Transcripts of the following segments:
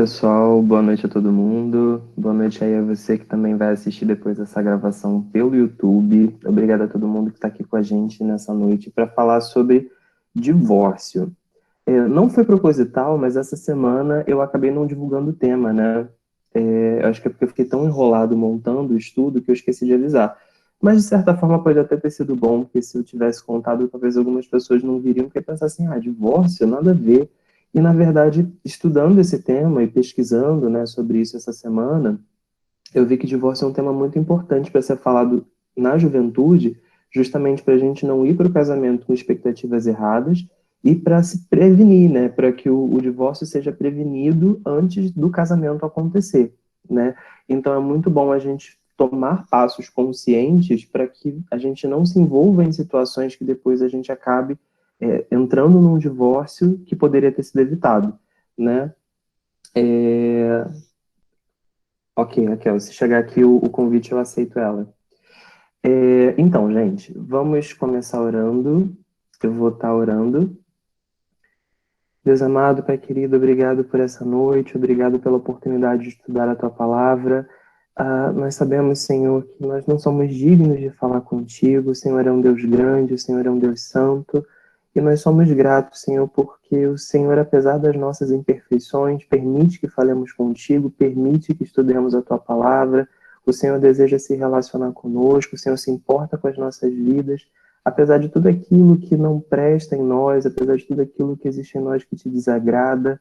Pessoal, boa noite a todo mundo. Boa noite aí a você que também vai assistir depois essa gravação pelo YouTube. Obrigado a todo mundo que está aqui com a gente nessa noite para falar sobre divórcio. Não foi proposital, mas essa semana eu acabei não divulgando o tema, né? Eu acho que é porque eu fiquei tão enrolado montando o estudo que eu esqueci de avisar. Mas, de certa forma, pode até ter sido bom, porque se eu tivesse contado, talvez algumas pessoas não viriam, porque pensassem, divórcio, nada a ver. E, na verdade, estudando esse tema e pesquisando, né, sobre isso essa semana, eu vi que divórcio é um tema muito importante para ser falado na juventude, justamente para a gente não ir para o casamento com expectativas erradas e para se prevenir, né, para que o divórcio seja prevenido antes do casamento acontecer, né? Então é muito bom a gente tomar passos conscientes para que a gente não se envolva em situações que depois a gente acabe entrando num divórcio que poderia ter sido evitado, né? É, Ok, Raquel, se chegar aqui o convite, eu aceito ela. Então, gente, vamos começar orando. Eu vou estar orando. Deus amado, Pai querido, obrigado por essa noite, obrigado pela oportunidade de estudar a Tua palavra. Nós sabemos, Senhor, que nós não somos dignos de falar contigo. O Senhor é um Deus grande, o Senhor é um Deus santo. E nós somos gratos, Senhor, porque o Senhor, apesar das nossas imperfeições, permite que falemos contigo, permite que estudemos a Tua palavra. O Senhor deseja se relacionar conosco, o Senhor se importa com as nossas vidas. Apesar de tudo aquilo que não presta em nós, apesar de tudo aquilo que existe em nós que te desagrada,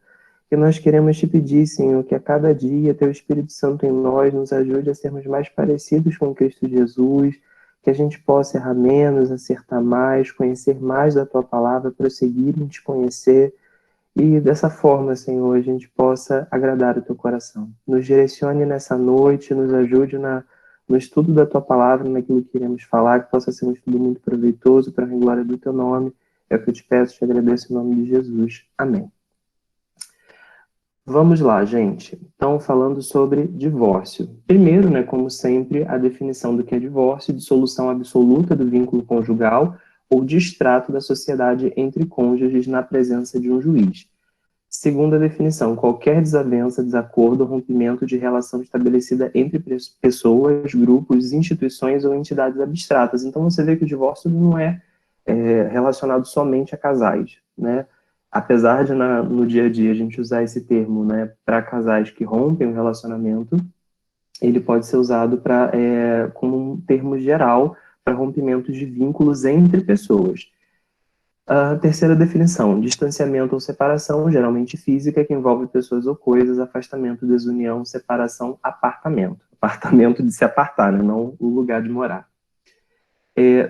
que nós queremos te pedir, Senhor, que a cada dia Teu Espírito Santo em nós nos ajude a sermos mais parecidos com Cristo Jesus, que a gente possa errar menos, acertar mais, conhecer mais da Tua palavra, prosseguir em te conhecer, e dessa forma, Senhor, a gente possa agradar o Teu coração. Nos direcione nessa noite, nos ajude no estudo da Tua palavra, naquilo que iremos falar, que possa ser um estudo muito proveitoso para a glória do Teu nome. É o que eu te peço, te agradeço em nome de Jesus. Amém. Vamos lá, gente. Então, falando sobre divórcio. Primeiro, né, como sempre, a definição do que é divórcio: dissolução absoluta do vínculo conjugal ou distrato da sociedade entre cônjuges na presença de um juiz. Segunda definição: qualquer desavença, desacordo ou rompimento de relação estabelecida entre pessoas, grupos, instituições ou entidades abstratas. Então, você vê que o divórcio não é relacionado somente a casais, né? Apesar de no dia a dia a gente usar esse termo, né, para casais que rompem o relacionamento, ele pode ser usado como um termo geral para rompimento de vínculos entre pessoas. A terceira definição: distanciamento ou separação, geralmente física, que envolve pessoas ou coisas, afastamento, desunião, separação, apartamento. Apartamento de se apartar, né? Não o lugar de morar.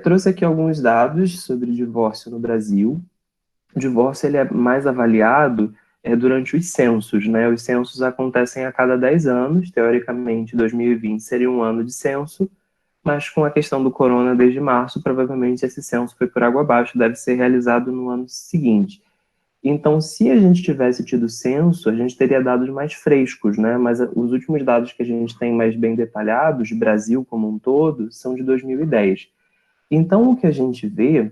Trouxe aqui alguns dados sobre divórcio no Brasil. O divórcio ele é mais avaliado durante os censos, né? Os censos acontecem a cada 10 anos, teoricamente 2020 seria um ano de censo, mas com a questão do corona desde março, provavelmente esse censo foi por água abaixo, deve ser realizado no ano seguinte. Então, se a gente tivesse tido censo, a gente teria dados mais frescos, né? Mas os últimos dados que a gente tem mais bem detalhados, de Brasil como um todo, são de 2010. Então, o que a gente vê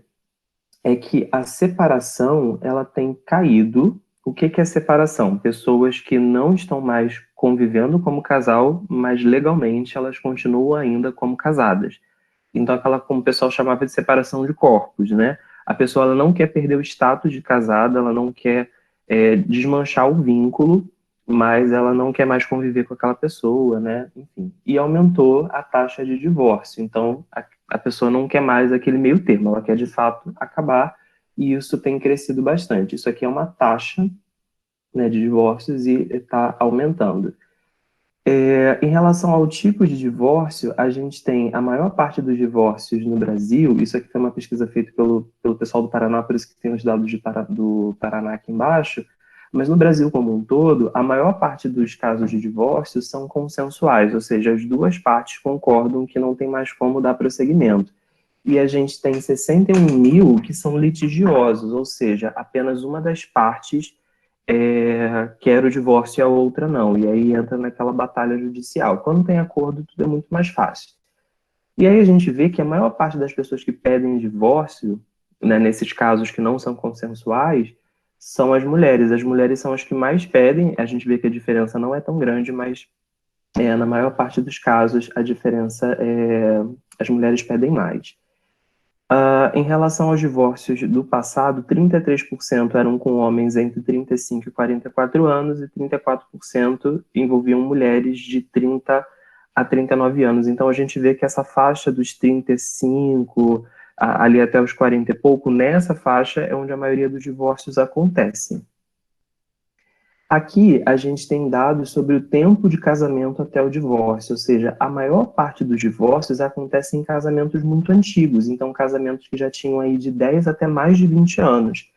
é que a separação ela tem caído. O que que é separação? Pessoas que não estão mais convivendo como casal, mas legalmente elas continuam ainda como casadas. Então, aquela como o pessoal chamava de separação de corpos, né? A pessoa ela não quer perder o status de casada, ela não quer desmanchar o vínculo, mas ela não quer mais conviver com aquela pessoa, né? Enfim. E aumentou a taxa de divórcio. Então, a pessoa não quer mais aquele meio termo, ela quer de fato acabar, e isso tem crescido bastante. Isso aqui é uma taxa, né, de divórcios e está aumentando. Em relação ao tipo de divórcio, a gente tem a maior parte dos divórcios no Brasil. Isso aqui foi uma pesquisa feita pelo pessoal do Paraná, por isso que tem os dados do Paraná aqui embaixo, mas no Brasil como um todo, a maior parte dos casos de divórcio são consensuais, ou seja, as duas partes concordam que não tem mais como dar prosseguimento. E a gente tem 61 mil que são litigiosos, ou seja, apenas uma das partes quer o divórcio e a outra não. E aí entra naquela batalha judicial. Quando tem acordo, tudo é muito mais fácil. E aí a gente vê que a maior parte das pessoas que pedem divórcio, né, nesses casos que não são consensuais, são as mulheres. As mulheres são as que mais pedem, a gente vê que a diferença não é tão grande, mas na maior parte dos casos a diferença é as mulheres pedem mais. Em relação aos divórcios do passado, 33% eram com homens entre 35 e 44 anos e 34% envolviam mulheres de 30 a 39 anos. Então, a gente vê que essa faixa dos 35 ali até os 40 e pouco, nessa faixa é onde a maioria dos divórcios acontecem. Aqui, a gente tem dados sobre o tempo de casamento até o divórcio, ou seja, a maior parte dos divórcios acontece em casamentos muito antigos, então casamentos que já tinham aí de 10 até mais de 20 anos.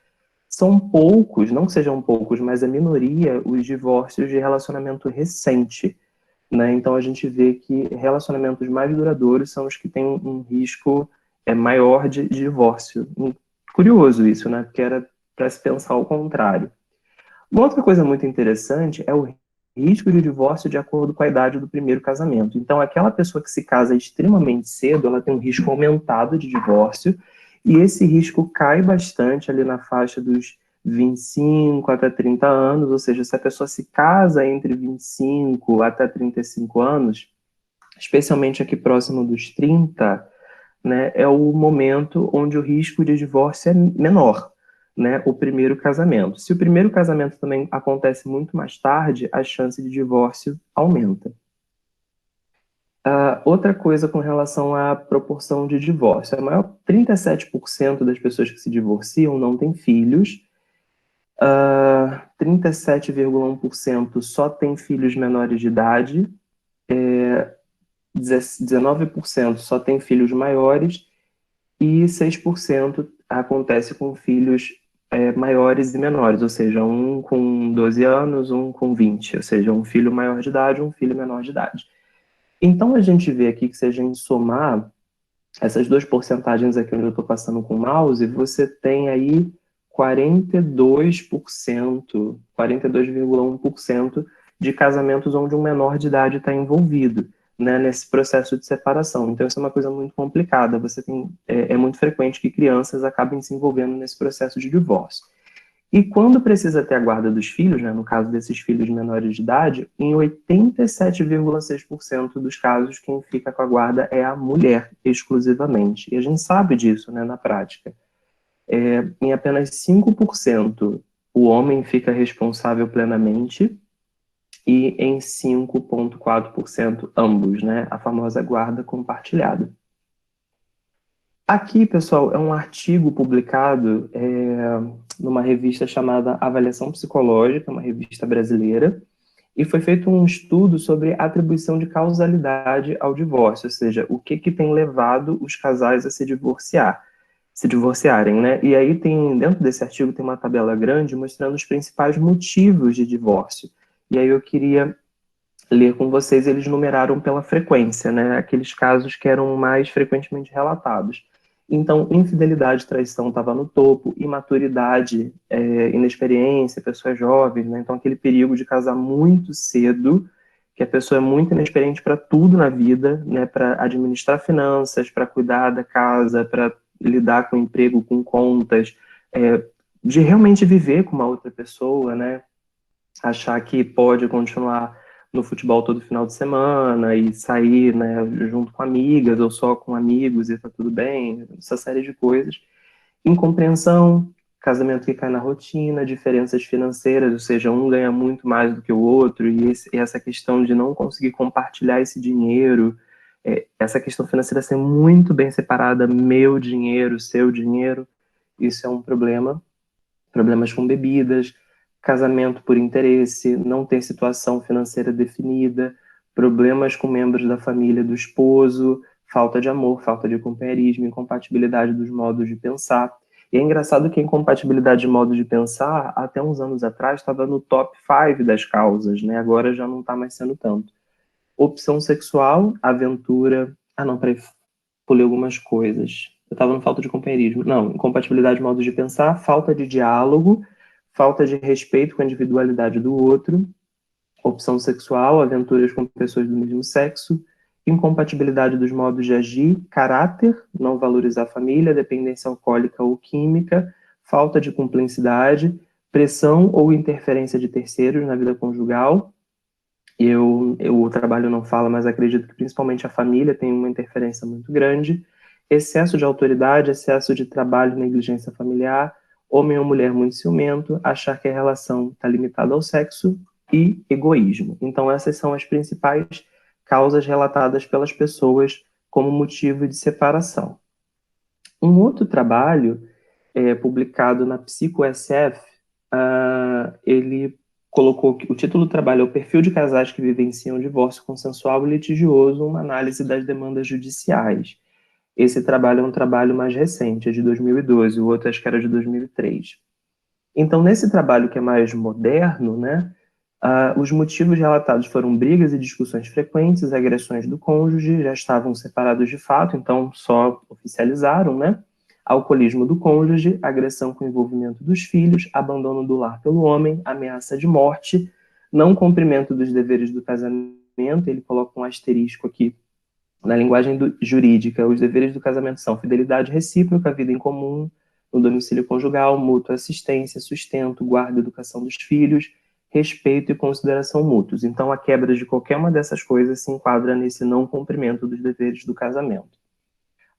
São poucos, não sejam poucos, mas a minoria, os divórcios de relacionamento recente, né? Então a gente vê que relacionamentos mais duradouros são os que têm um risco maior de divórcio. Curioso isso, né? Porque era para se pensar ao contrário. Uma outra coisa muito interessante é o risco de divórcio de acordo com a idade do primeiro casamento. Então, aquela pessoa que se casa extremamente cedo, ela tem um risco aumentado de divórcio, e esse risco cai bastante ali na faixa dos 25 até 30 anos, ou seja, se a pessoa se casa entre 25 até 35 anos, especialmente aqui próximo dos 30, né, é o momento onde o risco de divórcio é menor, né, o primeiro casamento. Se o primeiro casamento também acontece muito mais tarde, a chance de divórcio aumenta. Outra coisa com relação à proporção de divórcio, a maior 37% das pessoas que se divorciam não têm filhos, 37,1% só tem filhos menores de idade, 19% só tem filhos maiores, e 6% acontece com filhos maiores e menores, ou seja, um com 12 anos, um com 20, ou seja, um filho maior de idade, um filho menor de idade. Então, a gente vê aqui que se a gente somar essas duas porcentagens aqui onde eu estou passando com o mouse, você tem aí 42%, 42,1% de casamentos onde um menor de idade está envolvido, né, nesse processo de separação. Então, isso é uma coisa muito complicada. Você tem, é muito frequente que crianças acabem se envolvendo nesse processo de divórcio. E quando precisa ter a guarda dos filhos, né, no caso desses filhos menores de idade, em 87,6% dos casos, quem fica com a guarda é a mulher, exclusivamente. E a gente sabe disso, né, na prática. Em apenas 5%, o homem fica responsável plenamente, e em 5,4% ambos, né, a famosa guarda compartilhada. Aqui, pessoal, é um artigo publicado numa revista chamada Avaliação Psicológica, uma revista brasileira, e foi feito um estudo sobre atribuição de causalidade ao divórcio, ou seja, o que tem levado os casais a se divorciarem, né? E aí dentro desse artigo tem uma tabela grande mostrando os principais motivos de divórcio. E aí eu queria ler com vocês, eles numeraram pela frequência, né? Aqueles casos que eram mais frequentemente relatados. Então, infidelidade e traição estava no topo, imaturidade, inexperiência, pessoas jovens, né? Então, aquele perigo de casar muito cedo, que a pessoa é muito inexperiente para tudo na vida, né? Para administrar finanças, para cuidar da casa, para lidar com emprego, com contas, de realmente viver com uma outra pessoa, né? Achar que pode continuar no futebol todo final de semana e sair, né, junto com amigas ou só com amigos e tá tudo bem, essa série de coisas. Incompreensão, casamento que cai na rotina, diferenças financeiras, ou seja, um ganha muito mais do que o outro, e essa questão de não conseguir compartilhar esse dinheiro, essa questão financeira ser muito bem separada, meu dinheiro, seu dinheiro, isso é um problema. Problemas com bebidas, casamento por interesse, não ter situação financeira definida, problemas com membros da família do esposo, falta de amor, falta de companheirismo, incompatibilidade dos modos de pensar. E é engraçado que a incompatibilidade de modo de pensar, até uns anos atrás, estava no top 5 das causas, né? Agora já não está mais sendo tanto. Opção sexual, aventura... Ah, não, peraí, pulei algumas coisas. Eu estava no falta de companheirismo. Não, incompatibilidade de modos de pensar, falta de diálogo, falta de respeito com a individualidade do outro, opção sexual, aventuras com pessoas do mesmo sexo, incompatibilidade dos modos de agir, caráter, não valorizar a família, dependência alcoólica ou química, falta de cumplicidade, Pressão ou interferência de terceiros na vida conjugal. O trabalho não fala, mas acredito que principalmente a família tem uma interferência muito grande. Excesso de autoridade, excesso de trabalho, negligência familiar, homem ou mulher muito ciumento, achar que a relação está limitada ao sexo e egoísmo. Então, essas são as principais causas relatadas pelas pessoas como motivo de separação. Um outro trabalho, publicado na PsicoSF, ele colocou que o título do trabalho é O Perfil de Casais que Vivenciam Divórcio Consensual e Litigioso, uma análise das demandas judiciais. Esse trabalho é um trabalho mais recente, é de 2012, o outro acho que era de 2003. Então, nesse trabalho que é mais moderno, né, os motivos relatados foram brigas e discussões frequentes, agressões do cônjuge, já estavam separados de fato, então só oficializaram, né? Alcoolismo do cônjuge, agressão com envolvimento dos filhos, abandono do lar pelo homem, ameaça de morte, não cumprimento dos deveres do casamento, ele coloca um asterisco aqui na linguagem jurídica, os deveres do casamento são fidelidade recíproca, vida em comum, no domicílio conjugal, mútua assistência, sustento, guarda e educação dos filhos, respeito e consideração mútuos. Então, a quebra de qualquer uma dessas coisas se enquadra nesse não cumprimento dos deveres do casamento.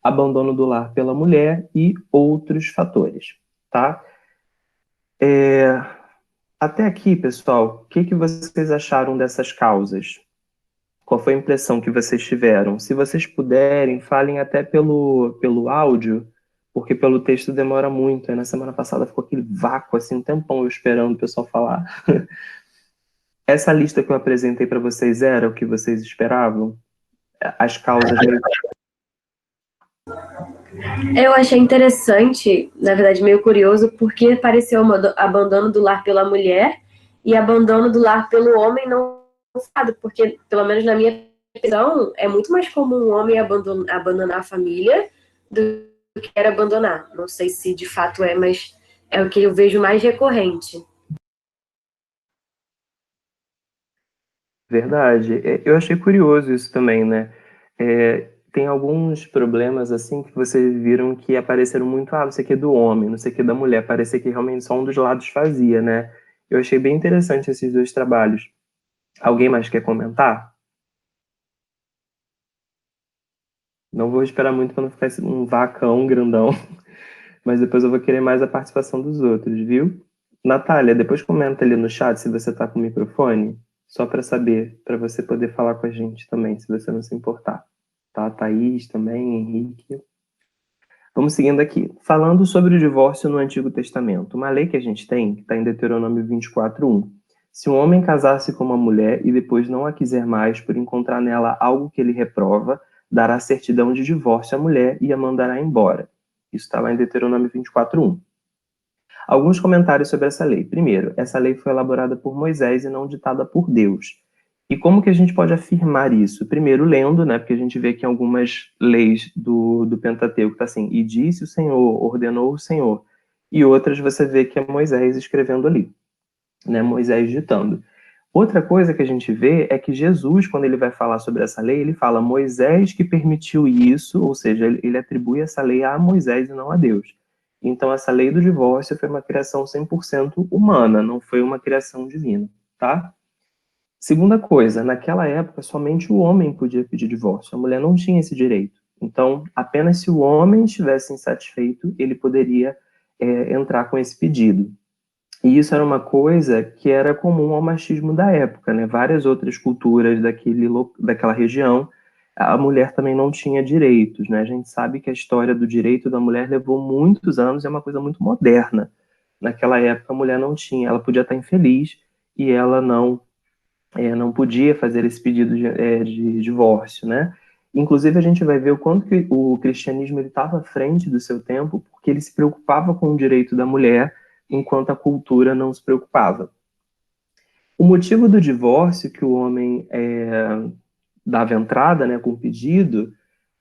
Abandono do lar pela mulher e outros fatores, tá? Até aqui, pessoal, o que vocês acharam dessas causas? Qual foi a impressão que vocês tiveram? Se vocês puderem, falem até pelo áudio, porque pelo texto demora muito. Aí na semana passada ficou aquele vácuo, assim, um tempão eu esperando o pessoal falar. Essa lista que eu apresentei para vocês era o que vocês esperavam? As causas meio... Eu achei interessante, na verdade meio curioso, porque pareceu abandono do lar pela mulher e abandono do lar pelo homem não forçado, porque, pelo menos na minha visão, é muito mais comum um homem abandonar a família do que era abandonar. Não sei se de fato é, mas é o que eu vejo mais recorrente. Verdade. Eu achei curioso isso também, né? Tem alguns problemas, assim, que vocês viram que apareceram muito, não sei o que do homem, não sei o que da mulher, parecia que realmente só um dos lados fazia, né? Eu achei bem interessante esses dois trabalhos. Alguém mais quer comentar? Não vou esperar muito para não ficar um vacão grandão, mas depois eu vou querer mais a participação dos outros, viu? Natália, depois comenta ali no chat se você tá com o microfone, só para saber, para você poder falar com a gente também, se você não se importar. Tá? Thaís também, Henrique. Vamos seguindo aqui. Falando sobre o divórcio no Antigo Testamento. Uma lei que a gente tem, que está em Deuteronômio 24:1. Se um homem casasse com uma mulher e depois não a quiser mais por encontrar nela algo que ele reprova, dará certidão de divórcio à mulher e a mandará embora. Isso está lá em Deuteronômio 24:1. Alguns comentários sobre essa lei. Primeiro, essa lei foi elaborada por Moisés e não ditada por Deus. E como que a gente pode afirmar isso? Primeiro, lendo, né? Porque a gente vê que em algumas leis do Pentateuco está assim, e disse o Senhor, ordenou o Senhor. E outras você vê que é Moisés escrevendo ali, né? Moisés ditando. Outra coisa que a gente vê é que Jesus, quando ele vai falar sobre essa lei, ele fala Moisés que permitiu isso, ou seja, ele atribui essa lei a Moisés e não a Deus. Então, essa lei do divórcio foi uma criação 100% humana, não foi uma criação divina, tá? Segunda coisa, naquela época, somente o homem podia pedir divórcio, a mulher não tinha esse direito. Então, apenas se o homem estivesse insatisfeito, ele poderia entrar com esse pedido. E isso era uma coisa que era comum ao machismo da época, né? Várias outras culturas daquela região, a mulher também não tinha direitos, né? A gente sabe que a história do direito da mulher levou muitos anos, é uma coisa muito moderna. Naquela época, a mulher não tinha, ela podia estar infeliz e ela não podia fazer esse pedido de divórcio, né? Inclusive, a gente vai ver o quanto que o cristianismo estava à frente do seu tempo, porque ele se preocupava com o direito da mulher, enquanto a cultura não se preocupava. O motivo do divórcio que o homem dava entrada, né, com o pedido,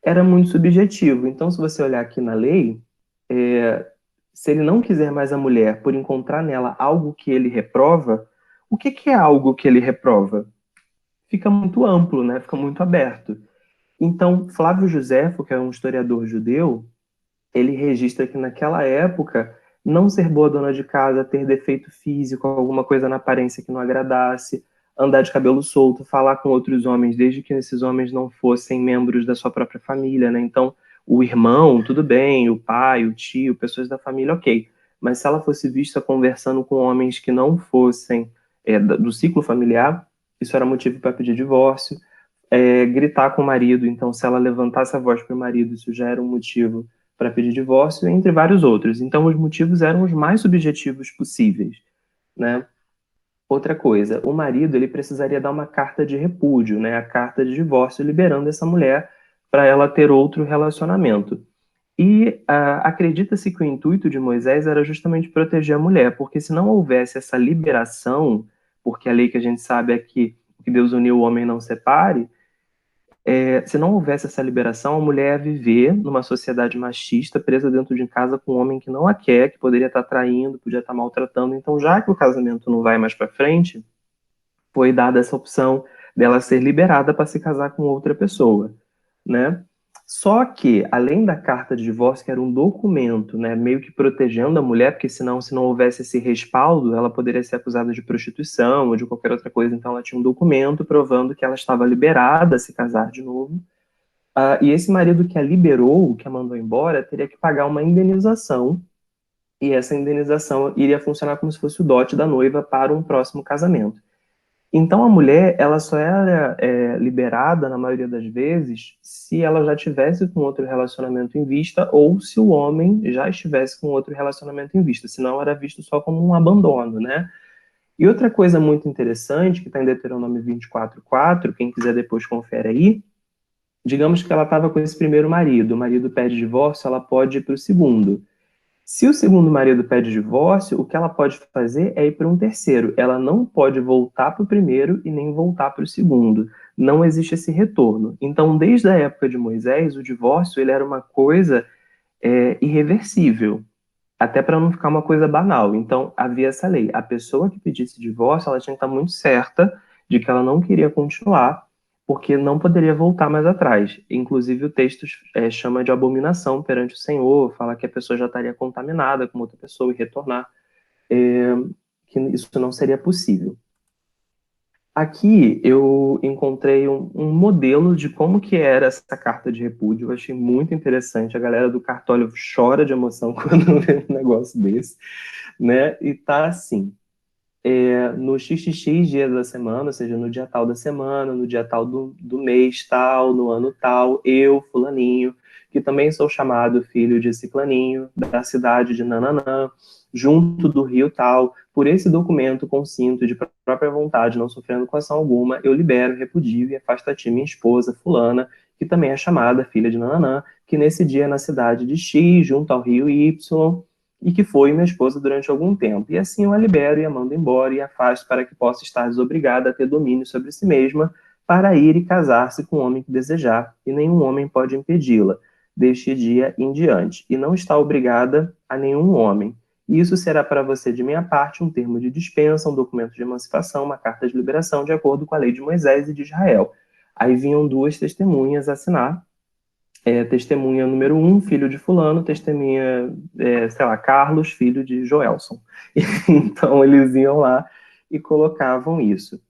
era muito subjetivo. Então, se você olhar aqui na lei, se ele não quiser mais a mulher por encontrar nela algo que ele reprova, o que é algo que ele reprova? Fica muito amplo, né? Fica muito aberto. Então, Flávio Josefo, que é um historiador judeu, ele registra que naquela época não ser boa dona de casa, ter defeito físico, alguma coisa na aparência que não agradasse, andar de cabelo solto, falar com outros homens, desde que esses homens não fossem membros da sua própria família, né? Então, o irmão, tudo bem, o pai, o tio, pessoas da família, ok. Mas se ela fosse vista conversando com homens que não fossem do ciclo familiar, isso era motivo para pedir divórcio. Gritar com o marido, então se ela levantasse a voz para o marido, isso já era um motivo para pedir divórcio, entre vários outros. Então os motivos eram os mais subjetivos possíveis, né? Outra coisa, o marido ele precisaria dar uma carta de repúdio, né? A carta de divórcio liberando essa mulher para ela ter outro relacionamento. E acredita-se que o intuito de Moisés era justamente proteger a mulher, porque se não houvesse essa liberação, porque a lei que a gente sabe é que Deus uniu o homem não separe, se não houvesse essa liberação, a mulher ia viver numa sociedade machista, presa dentro de casa com um homem que não a quer, que poderia estar traindo, podia estar maltratando. Então, já que o casamento não vai mais para frente, foi dada essa opção dela ser liberada para se casar com outra pessoa, né? Só que, além da carta de divórcio, que era um documento, né, meio que protegendo a mulher, porque senão, se não houvesse esse respaldo, ela poderia ser acusada de prostituição ou de qualquer outra coisa. Então, ela tinha um documento provando que ela estava liberada a se casar de novo. E esse marido que a liberou, que a mandou embora, teria que pagar uma indenização, e essa indenização iria funcionar como se fosse o dote da noiva para um próximo casamento. Então a mulher, ela só era liberada, na maioria das vezes, se ela já tivesse com outro relacionamento em vista ou se o homem já estivesse com outro relacionamento em vista, senão era visto só como um abandono, né? E outra coisa muito interessante, que está em Deuteronômio 24:4, quem quiser depois confere aí, digamos que ela estava com esse primeiro marido, o marido pede divórcio, ela pode ir para o segundo. Se o segundo marido pede divórcio, o que ela pode fazer é ir para um terceiro. Ela não pode voltar para o primeiro e nem voltar para o segundo. Não existe esse retorno. Então, desde a época de Moisés, o divórcio ele era uma coisa irreversível, até para não ficar uma coisa banal. Então, havia essa lei. A pessoa que pedisse divórcio, ela tinha que estar muito certa de que ela não queria continuar, porque não poderia voltar mais atrás. Inclusive, o texto chama de abominação perante o Senhor, fala que a pessoa já estaria contaminada com outra pessoa e retornar, que isso não seria possível. Aqui eu encontrei um modelo de como que era essa carta de repúdio, eu achei muito interessante, a galera do cartório chora de emoção quando vê um negócio desse, né? E tá assim, no XXX dias da semana, ou seja, no dia tal da semana, no dia tal do mês tal, no ano tal, eu, fulaninho, que também sou chamado filho de ciclaninho, da cidade de Nananã, junto do rio tal, por esse documento consinto de própria vontade, não sofrendo coação alguma, eu libero, repudio e afasto a ti minha esposa, fulana, que também é chamada filha de Nananã, que nesse dia na cidade de X, junto ao rio Y, e que foi minha esposa durante algum tempo. E assim eu a libero e a mando embora e afasto para que possa estar desobrigada a ter domínio sobre si mesma, para ir e casar-se com o homem que desejar, e nenhum homem pode impedi-la, deste dia em diante, e não está obrigada a nenhum homem. E isso será para você, de minha parte, um termo de dispensa, um documento de emancipação, uma carta de liberação, de acordo com a lei de Moisés e de Israel. Aí vinham duas testemunhas assinar, testemunha número 1, filho de fulano, testemunha, sei lá, Carlos, filho de Joelson. Então, eles iam lá e colocavam isso.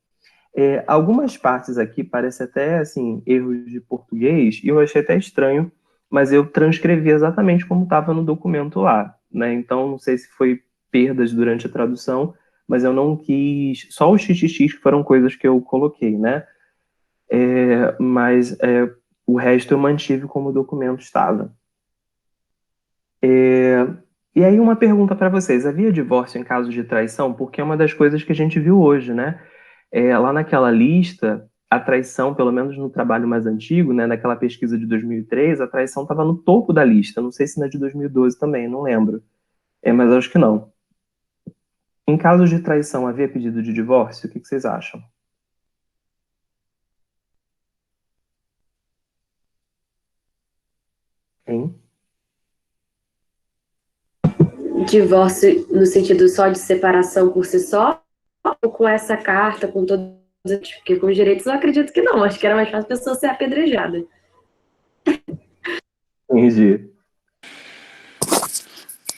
Algumas partes aqui parecem até, assim, erros de português, e eu achei até estranho, mas eu transcrevi exatamente como estava no documento lá, né? Então, não sei se foi perdas durante a tradução, mas eu não quis... Só os xxx que foram coisas que eu coloquei, né? Mas o resto eu mantive como o documento estava. E aí uma pergunta para vocês, havia divórcio em caso de traição? Porque é uma das coisas que a gente viu hoje, né? Lá naquela lista, a traição, pelo menos no trabalho mais antigo, né, naquela pesquisa de 2003, a traição estava no topo da lista. Não sei se na de 2012 também, não lembro. Mas acho que não. Em caso de traição, havia pedido de divórcio? O que vocês acham? Hein? Divórcio no sentido só de separação por si só, ou com essa carta, com todos, porque com os direitos eu acredito que não, acho que era mais fácil a pessoa ser apedrejada. Entendi.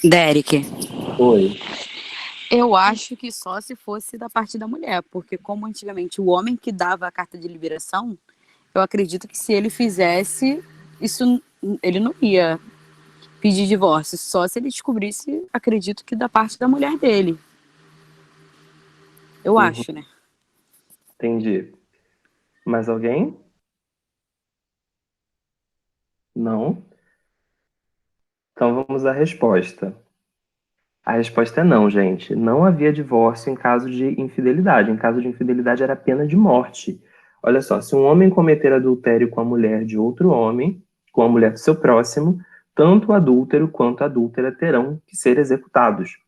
Derek, Oi. Eu acho que só se fosse da parte da mulher, porque como antigamente o homem que dava a carta de liberação, eu acredito que se ele fizesse, isso ele não ia pedir divórcio, só se ele descobrisse, acredito que da parte da mulher dele. Eu acho, né? Entendi. Mais alguém? Não? Então vamos à resposta. A resposta é não, gente. Não havia divórcio em caso de infidelidade. Em caso de infidelidade era pena de morte. Olha só, se um homem cometer adultério com a mulher de outro homem, com a mulher do seu próximo, tanto o adúltero quanto a adúltera terão que ser executados.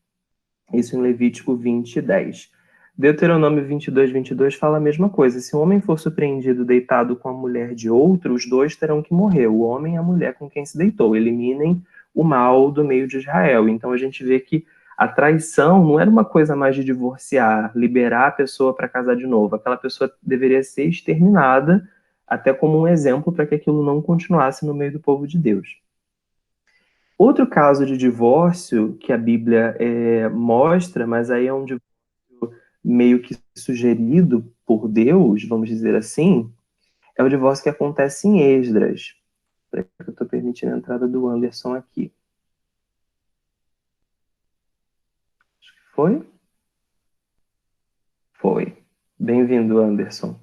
Isso em Levítico 20, 10. Deuteronômio 22, 22 fala a mesma coisa. Se um homem for surpreendido deitado com a mulher de outro, os dois terão que morrer, o homem e a mulher com quem se deitou. Eliminem o mal do meio de Israel. Então a gente vê que a traição não era uma coisa mais de divorciar, liberar a pessoa para casar de novo. Aquela pessoa deveria ser exterminada, até como um exemplo para que aquilo não continuasse no meio do povo de Deus. Outro caso de divórcio que a Bíblia mostra, mas aí é um divórcio meio que sugerido por Deus, vamos dizer assim, é o divórcio que acontece em Esdras. Eu estou permitindo a entrada do Anderson aqui. Acho que foi? Foi. Bem-vindo, Anderson.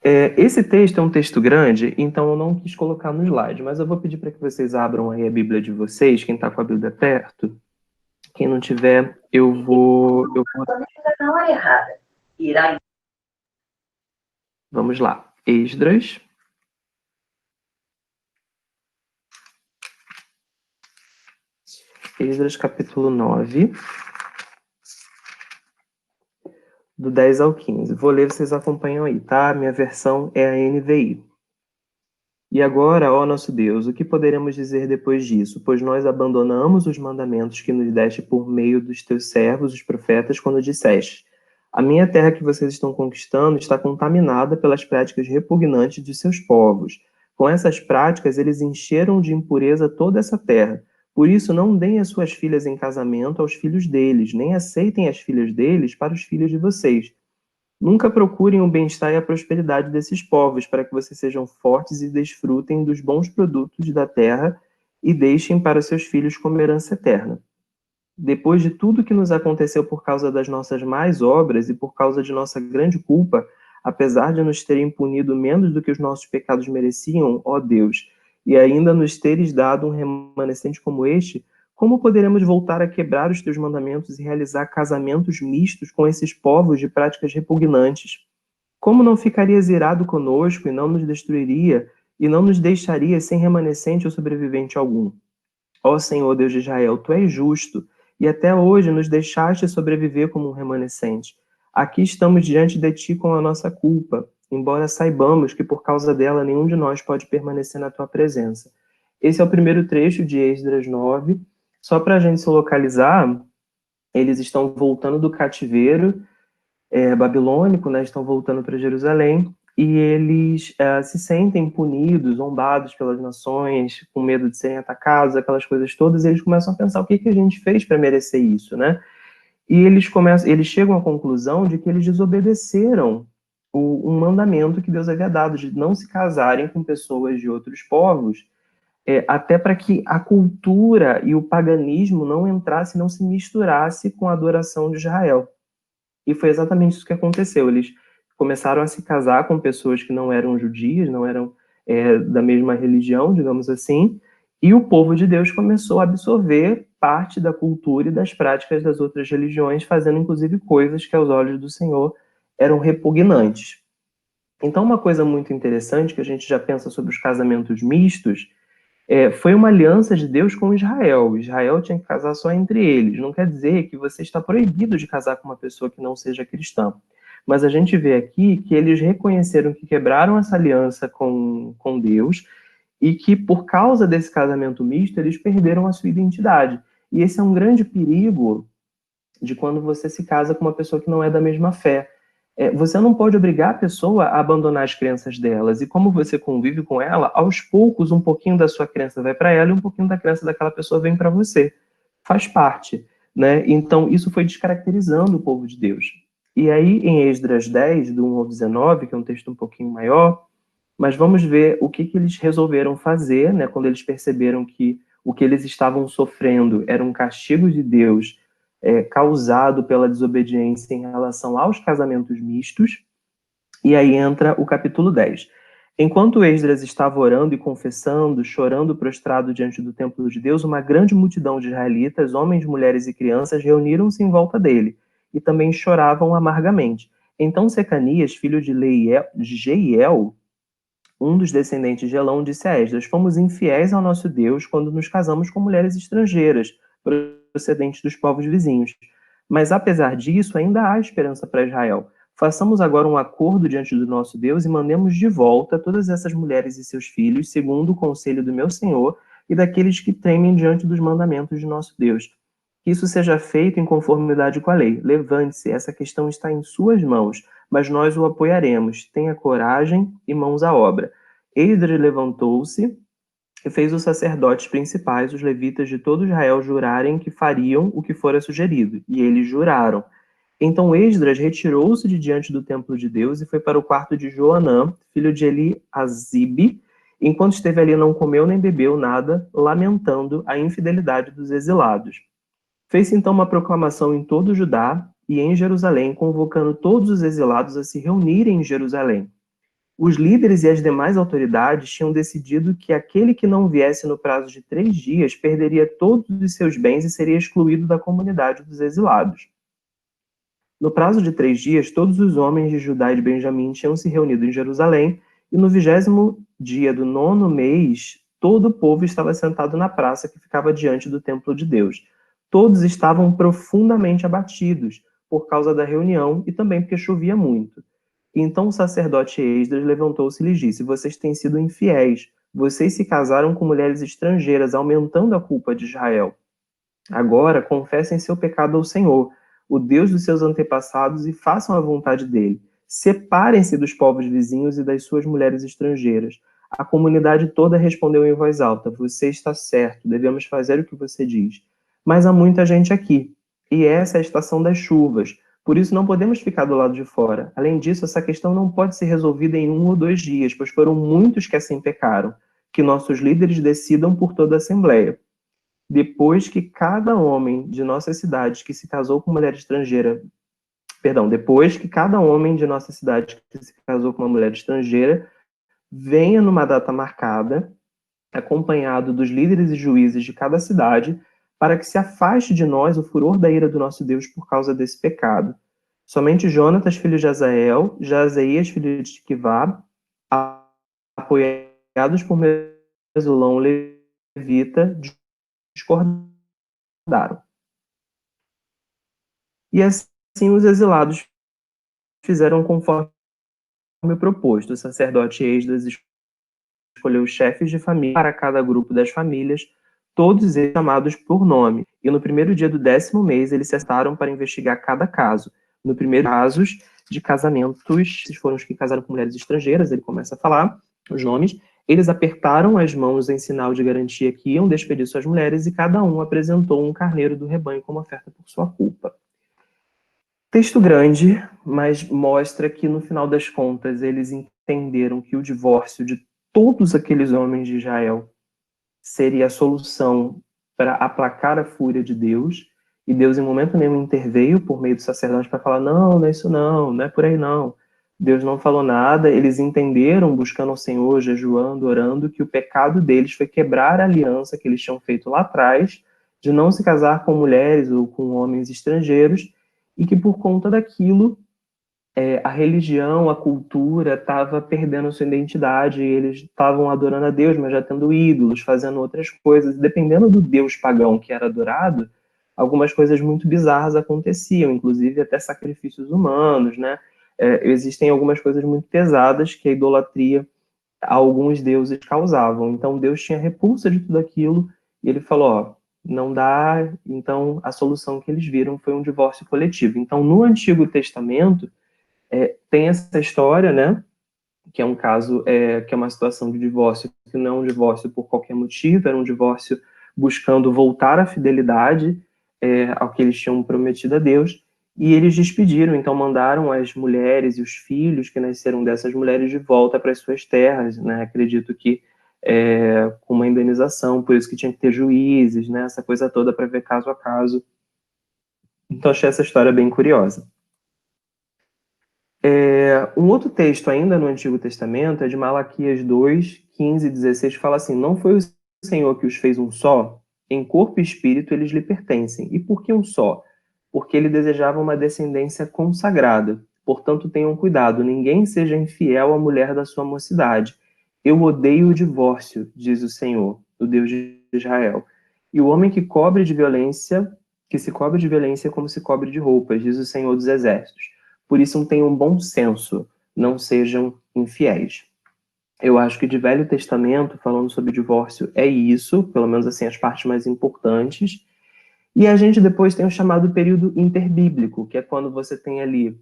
Esse texto é um texto grande, então eu não quis colocar no slide, mas eu vou pedir para que vocês abram aí a Bíblia de vocês, quem está com a Bíblia perto. Quem não tiver, eu vou... Na hora errada. Vamos lá. Esdras. Esdras, capítulo 9. Do 10 ao 15. Vou ler, vocês acompanham aí, tá? Minha versão é a NVI. E agora, ó nosso Deus, o que poderemos dizer depois disso? Pois nós abandonamos os mandamentos que nos deste por meio dos teus servos, os profetas, quando disseste: a minha terra que vocês estão conquistando está contaminada pelas práticas repugnantes de seus povos. Com essas práticas, eles encheram de impureza toda essa terra. Por isso, não deem as suas filhas em casamento aos filhos deles, nem aceitem as filhas deles para os filhos de vocês. Nunca procurem o bem-estar e a prosperidade desses povos, para que vocês sejam fortes e desfrutem dos bons produtos da terra e deixem para seus filhos como herança eterna. Depois de tudo que nos aconteceu por causa das nossas más obras e por causa de nossa grande culpa, apesar de nos terem punido menos do que os nossos pecados mereciam, ó Deus, e ainda nos teres dado um remanescente como este, como poderemos voltar a quebrar os teus mandamentos e realizar casamentos mistos com esses povos de práticas repugnantes? Como não ficarias irado conosco e não nos destruiria e não nos deixaria sem remanescente ou sobrevivente algum? Ó Senhor Deus de Israel, tu és justo e até hoje nos deixaste sobreviver como um remanescente. Aqui estamos diante de ti com a nossa culpa, embora saibamos que por causa dela nenhum de nós pode permanecer na tua presença. Esse é o primeiro trecho de Esdras 9. Só para a gente se localizar, eles estão voltando do cativeiro babilônico, né? Estão voltando para Jerusalém, e eles se sentem punidos, zombados pelas nações, com medo de serem atacados, aquelas coisas todas, e eles começam a pensar o que a gente fez para merecer isso, né? E eles chegam à conclusão de que eles desobedeceram um mandamento que Deus havia dado, de não se casarem com pessoas de outros povos, até para que a cultura e o paganismo não entrasse, não se misturasse com a adoração de Israel. E foi exatamente isso que aconteceu. Eles começaram a se casar com pessoas que não eram judias, não eram da mesma religião, digamos assim, e o povo de Deus começou a absorver parte da cultura e das práticas das outras religiões, fazendo inclusive coisas que aos olhos do Senhor eram repugnantes. Então, uma coisa muito interessante que a gente já pensa sobre os casamentos mistos foi uma aliança de Deus com Israel. Israel tinha que casar só entre eles. Não quer dizer que você está proibido de casar com uma pessoa que não seja cristã. Mas a gente vê aqui que eles reconheceram que quebraram essa aliança com Deus e que, por causa desse casamento misto, eles perderam a sua identidade. E esse é um grande perigo de quando você se casa com uma pessoa que não é da mesma fé. Você não pode obrigar a pessoa a abandonar as crenças delas. E como você convive com ela, aos poucos, um pouquinho da sua crença vai para ela e um pouquinho da crença daquela pessoa vem para você. Faz parte. né? Então, isso foi descaracterizando o povo de Deus. E aí, em Esdras 10, do 1 ao 19, que é um texto um pouquinho maior, mas vamos ver o que eles resolveram fazer, né, quando eles perceberam que o que eles estavam sofrendo era um castigo de Deus causado pela desobediência em relação aos casamentos mistos. E aí entra o capítulo 10. Enquanto Esdras estava orando e confessando, chorando prostrado diante do templo de Deus, uma grande multidão de israelitas, homens, mulheres e crianças, reuniram-se em volta dele e também choravam amargamente. Então Secanias, filho de Jeiel, um dos descendentes de Elão, disse a Esdras: fomos infiéis ao nosso Deus quando nos casamos com mulheres estrangeiras, procedentes dos povos vizinhos. Mas apesar disso, ainda há esperança para Israel. Façamos agora um acordo diante do nosso Deus e mandemos de volta todas essas mulheres e seus filhos, segundo o conselho do meu Senhor e daqueles que temem diante dos mandamentos de nosso Deus. Que isso seja feito em conformidade com a lei. Levante-se, essa questão está em suas mãos, mas nós o apoiaremos. Tenha coragem e mãos à obra. Esdras levantou-se e fez os sacerdotes principais, os levitas de todo Israel, jurarem que fariam o que fora sugerido. E eles juraram. Então Esdras retirou-se de diante do templo de Deus e foi para o quarto de Joanã, filho de Eliasibe. Enquanto esteve ali, não comeu nem bebeu nada, lamentando a infidelidade dos exilados. Fez-se então uma proclamação em todo o Judá e em Jerusalém, convocando todos os exilados a se reunirem em Jerusalém. Os líderes e as demais autoridades tinham decidido que aquele que não viesse no prazo de 3 dias perderia todos os seus bens e seria excluído da comunidade dos exilados. No prazo de 3 dias, todos os homens de Judá e de Benjamim tinham se reunido em Jerusalém, e no 20º dia do 9º mês, todo o povo estava sentado na praça que ficava diante do templo de Deus. Todos estavam profundamente abatidos por causa da reunião e também porque chovia muito. Então o sacerdote Esdras levantou-se e lhes disse: vocês têm sido infiéis, vocês se casaram com mulheres estrangeiras, aumentando a culpa de Israel. Agora confessem seu pecado ao Senhor, o Deus dos seus antepassados, e façam a vontade dele. Separem-se dos povos vizinhos e das suas mulheres estrangeiras. A comunidade toda respondeu em voz alta: você está certo, devemos fazer o que você diz. Mas há muita gente aqui, e essa é a estação das chuvas. Por isso não podemos ficar do lado de fora. Além disso, essa questão não pode ser resolvida em 1 ou 2 dias, pois foram muitos que assim pecaram. Que nossos líderes decidam por toda a Assembleia. Depois que cada homem de nossas cidades que se casou com mulher estrangeira, depois que cada homem de nossa cidade que se casou com uma mulher estrangeira venha numa data marcada, acompanhado dos líderes e juízes de cada cidade, para que se afaste de nós o furor da ira do nosso Deus por causa desse pecado. Somente Jonatas, filho de Azael, Jazeías, filho de Tiquivá, apoiados por Mesulão, levita, discordaram. E assim os exilados fizeram conforme proposto. O sacerdote Esdras escolheu os chefes de família para cada grupo das famílias, todos eles chamados por nome. E no primeiro dia do 10º mês, eles se sentaram para investigar cada caso. No primeiro casos de casamentos, esses foram os que casaram com mulheres estrangeiras, ele começa a falar os nomes. Eles apertaram as mãos em sinal de garantia que iam despedir suas mulheres e cada um apresentou um carneiro do rebanho como oferta por sua culpa. Texto grande, mas mostra que, no final das contas, eles entenderam que o divórcio de todos aqueles homens de Israel seria a solução para aplacar a fúria de Deus, e Deus em momento nenhum interveio por meio do sacerdote para falar: não, não é isso não é por aí não. Deus não falou nada, eles entenderam, buscando ao Senhor, jejuando, orando, que o pecado deles foi quebrar a aliança que eles tinham feito lá atrás, de não se casar com mulheres ou com homens estrangeiros, e que por conta daquilo, a religião, a cultura estava perdendo sua identidade, eles estavam adorando a Deus, mas já tendo ídolos, fazendo outras coisas. Dependendo do Deus pagão que era adorado, algumas coisas muito bizarras aconteciam, inclusive até sacrifícios humanos, né? Existem algumas coisas muito pesadas que a idolatria a alguns deuses causavam. Então Deus tinha repulsa de tudo aquilo, e ele falou: ó, não dá. Então a solução que eles viram foi um divórcio coletivo. Então no Antigo Testamento tem essa história, né, que é um caso, que é uma situação de divórcio, que não é um divórcio por qualquer motivo, era um divórcio buscando voltar à fidelidade. ao que eles tinham prometido a Deus, e eles despediram, então mandaram as mulheres e os filhos que nasceram dessas mulheres de volta para as suas terras, né? Acredito que com uma indenização, por isso que tinha que ter juízes, né? Essa coisa toda para ver caso a caso. Então achei essa história bem curiosa. Um outro texto ainda no Antigo Testamento é de Malaquias 2, 15 e 16, que fala assim: não foi o Senhor que os fez um só? Em corpo e espírito eles lhe pertencem. E por que um só? Porque ele desejava uma descendência consagrada. Portanto, tenham cuidado, ninguém seja infiel à mulher da sua mocidade. Eu odeio o divórcio, diz o Senhor, o Deus de Israel. E o homem que se cobre de violência como se cobre de roupas, diz o Senhor dos Exércitos. Por isso, tenham bom senso, não sejam infiéis. Eu acho que de Velho Testamento, falando sobre divórcio, é isso, pelo menos assim, as partes mais importantes. E a gente depois tem o chamado período interbíblico, que é quando você tem ali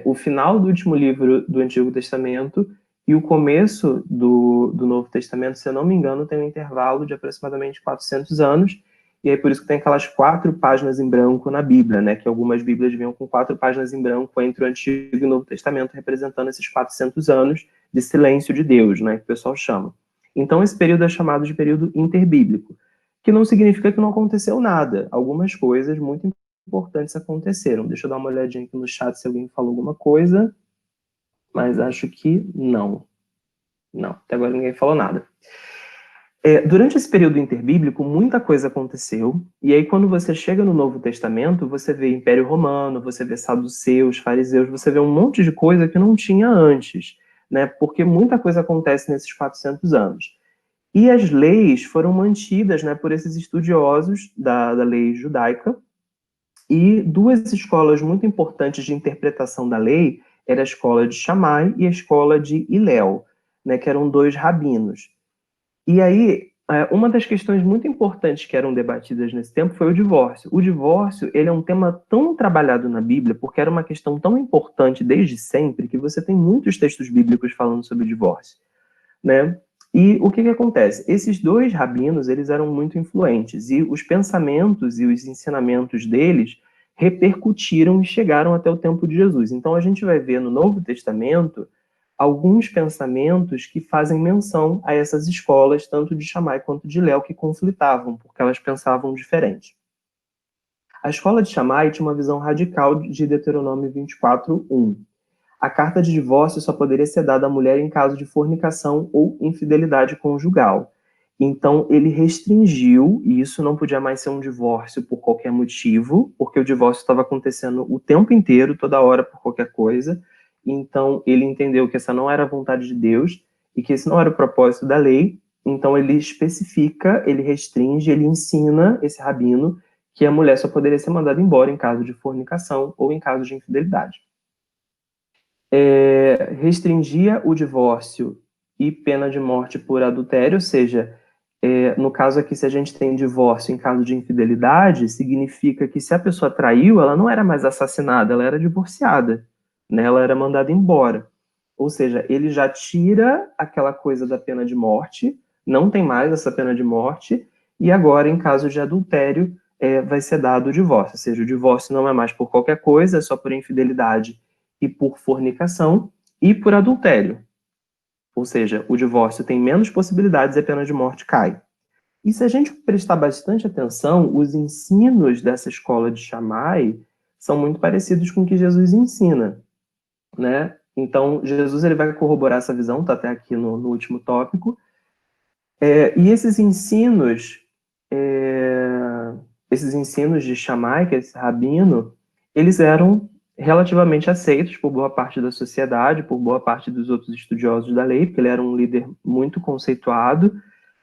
o final do último livro do Antigo Testamento e o começo do Novo Testamento, se eu não me engano, tem um intervalo de aproximadamente 400 anos, e aí por isso que tem aquelas 4 páginas em branco na Bíblia, né, que algumas Bíblias vinham com 4 páginas em branco entre o Antigo e o Novo Testamento, representando esses 400 anos de silêncio de Deus, né, que o pessoal chama. Então esse período é chamado de período interbíblico, que não significa que não aconteceu nada. Algumas coisas muito importantes aconteceram. Deixa eu dar uma olhadinha aqui no chat se alguém falou alguma coisa, mas acho que não. Não, até agora ninguém falou nada. Durante esse período interbíblico, muita coisa aconteceu, e aí quando você chega no Novo Testamento, você vê Império Romano, você vê saduceus, fariseus, você vê um monte de coisa que não tinha antes, né? Porque muita coisa acontece nesses 400 anos. E as leis foram mantidas, né, por esses estudiosos da lei judaica, e 2 escolas muito importantes de interpretação da lei era a escola de Shammai e a escola de Hillel, né, que eram 2 rabinos. E aí, uma das questões muito importantes que eram debatidas nesse tempo foi o divórcio. O divórcio, ele é um tema tão trabalhado na Bíblia, porque era uma questão tão importante desde sempre, que você tem muitos textos bíblicos falando sobre o divórcio, né? E o que acontece? Esses 2 rabinos, eles eram muito influentes, e os pensamentos e os ensinamentos deles repercutiram e chegaram até o tempo de Jesus. Então, a gente vai ver no Novo Testamento alguns pensamentos que fazem menção a essas escolas, tanto de Shammai quanto de Hillel, que conflitavam, porque elas pensavam diferente. A escola de Shammai tinha uma visão radical de Deuteronômio 24:1. A carta de divórcio só poderia ser dada à mulher em caso de fornicação ou infidelidade conjugal. Então, ele restringiu, e isso não podia mais ser um divórcio por qualquer motivo, porque o divórcio estava acontecendo o tempo inteiro, toda hora, por qualquer coisa. Então, ele entendeu que essa não era a vontade de Deus e que esse não era o propósito da lei. Então, ele especifica, ele restringe, ele ensina esse rabino que a mulher só poderia ser mandada embora em caso de fornicação ou em caso de infidelidade. Restringia o divórcio e pena de morte por adultério, ou seja, no caso aqui, se a gente tem divórcio em caso de infidelidade, significa que se a pessoa traiu, ela não era mais assassinada, ela era divorciada, né? Ela era mandada embora. Ou seja, ele já tira aquela coisa da pena de morte, não tem mais essa pena de morte, e agora, em caso de adultério, vai ser dado o divórcio. Ou seja, o divórcio não é mais por qualquer coisa, é só por infidelidade e por fornicação e por adultério. Ou seja, o divórcio tem menos possibilidades e a pena de morte cai. E se a gente prestar bastante atenção, os ensinos dessa escola de Shammai são muito parecidos com o que Jesus ensina, né? Então, Jesus ele vai corroborar essa visão, está até aqui no último tópico. E esses ensinos de Shammai, que é esse rabino, eles eram relativamente aceitos por boa parte da sociedade, por boa parte dos outros estudiosos da lei, porque ele era um líder muito conceituado,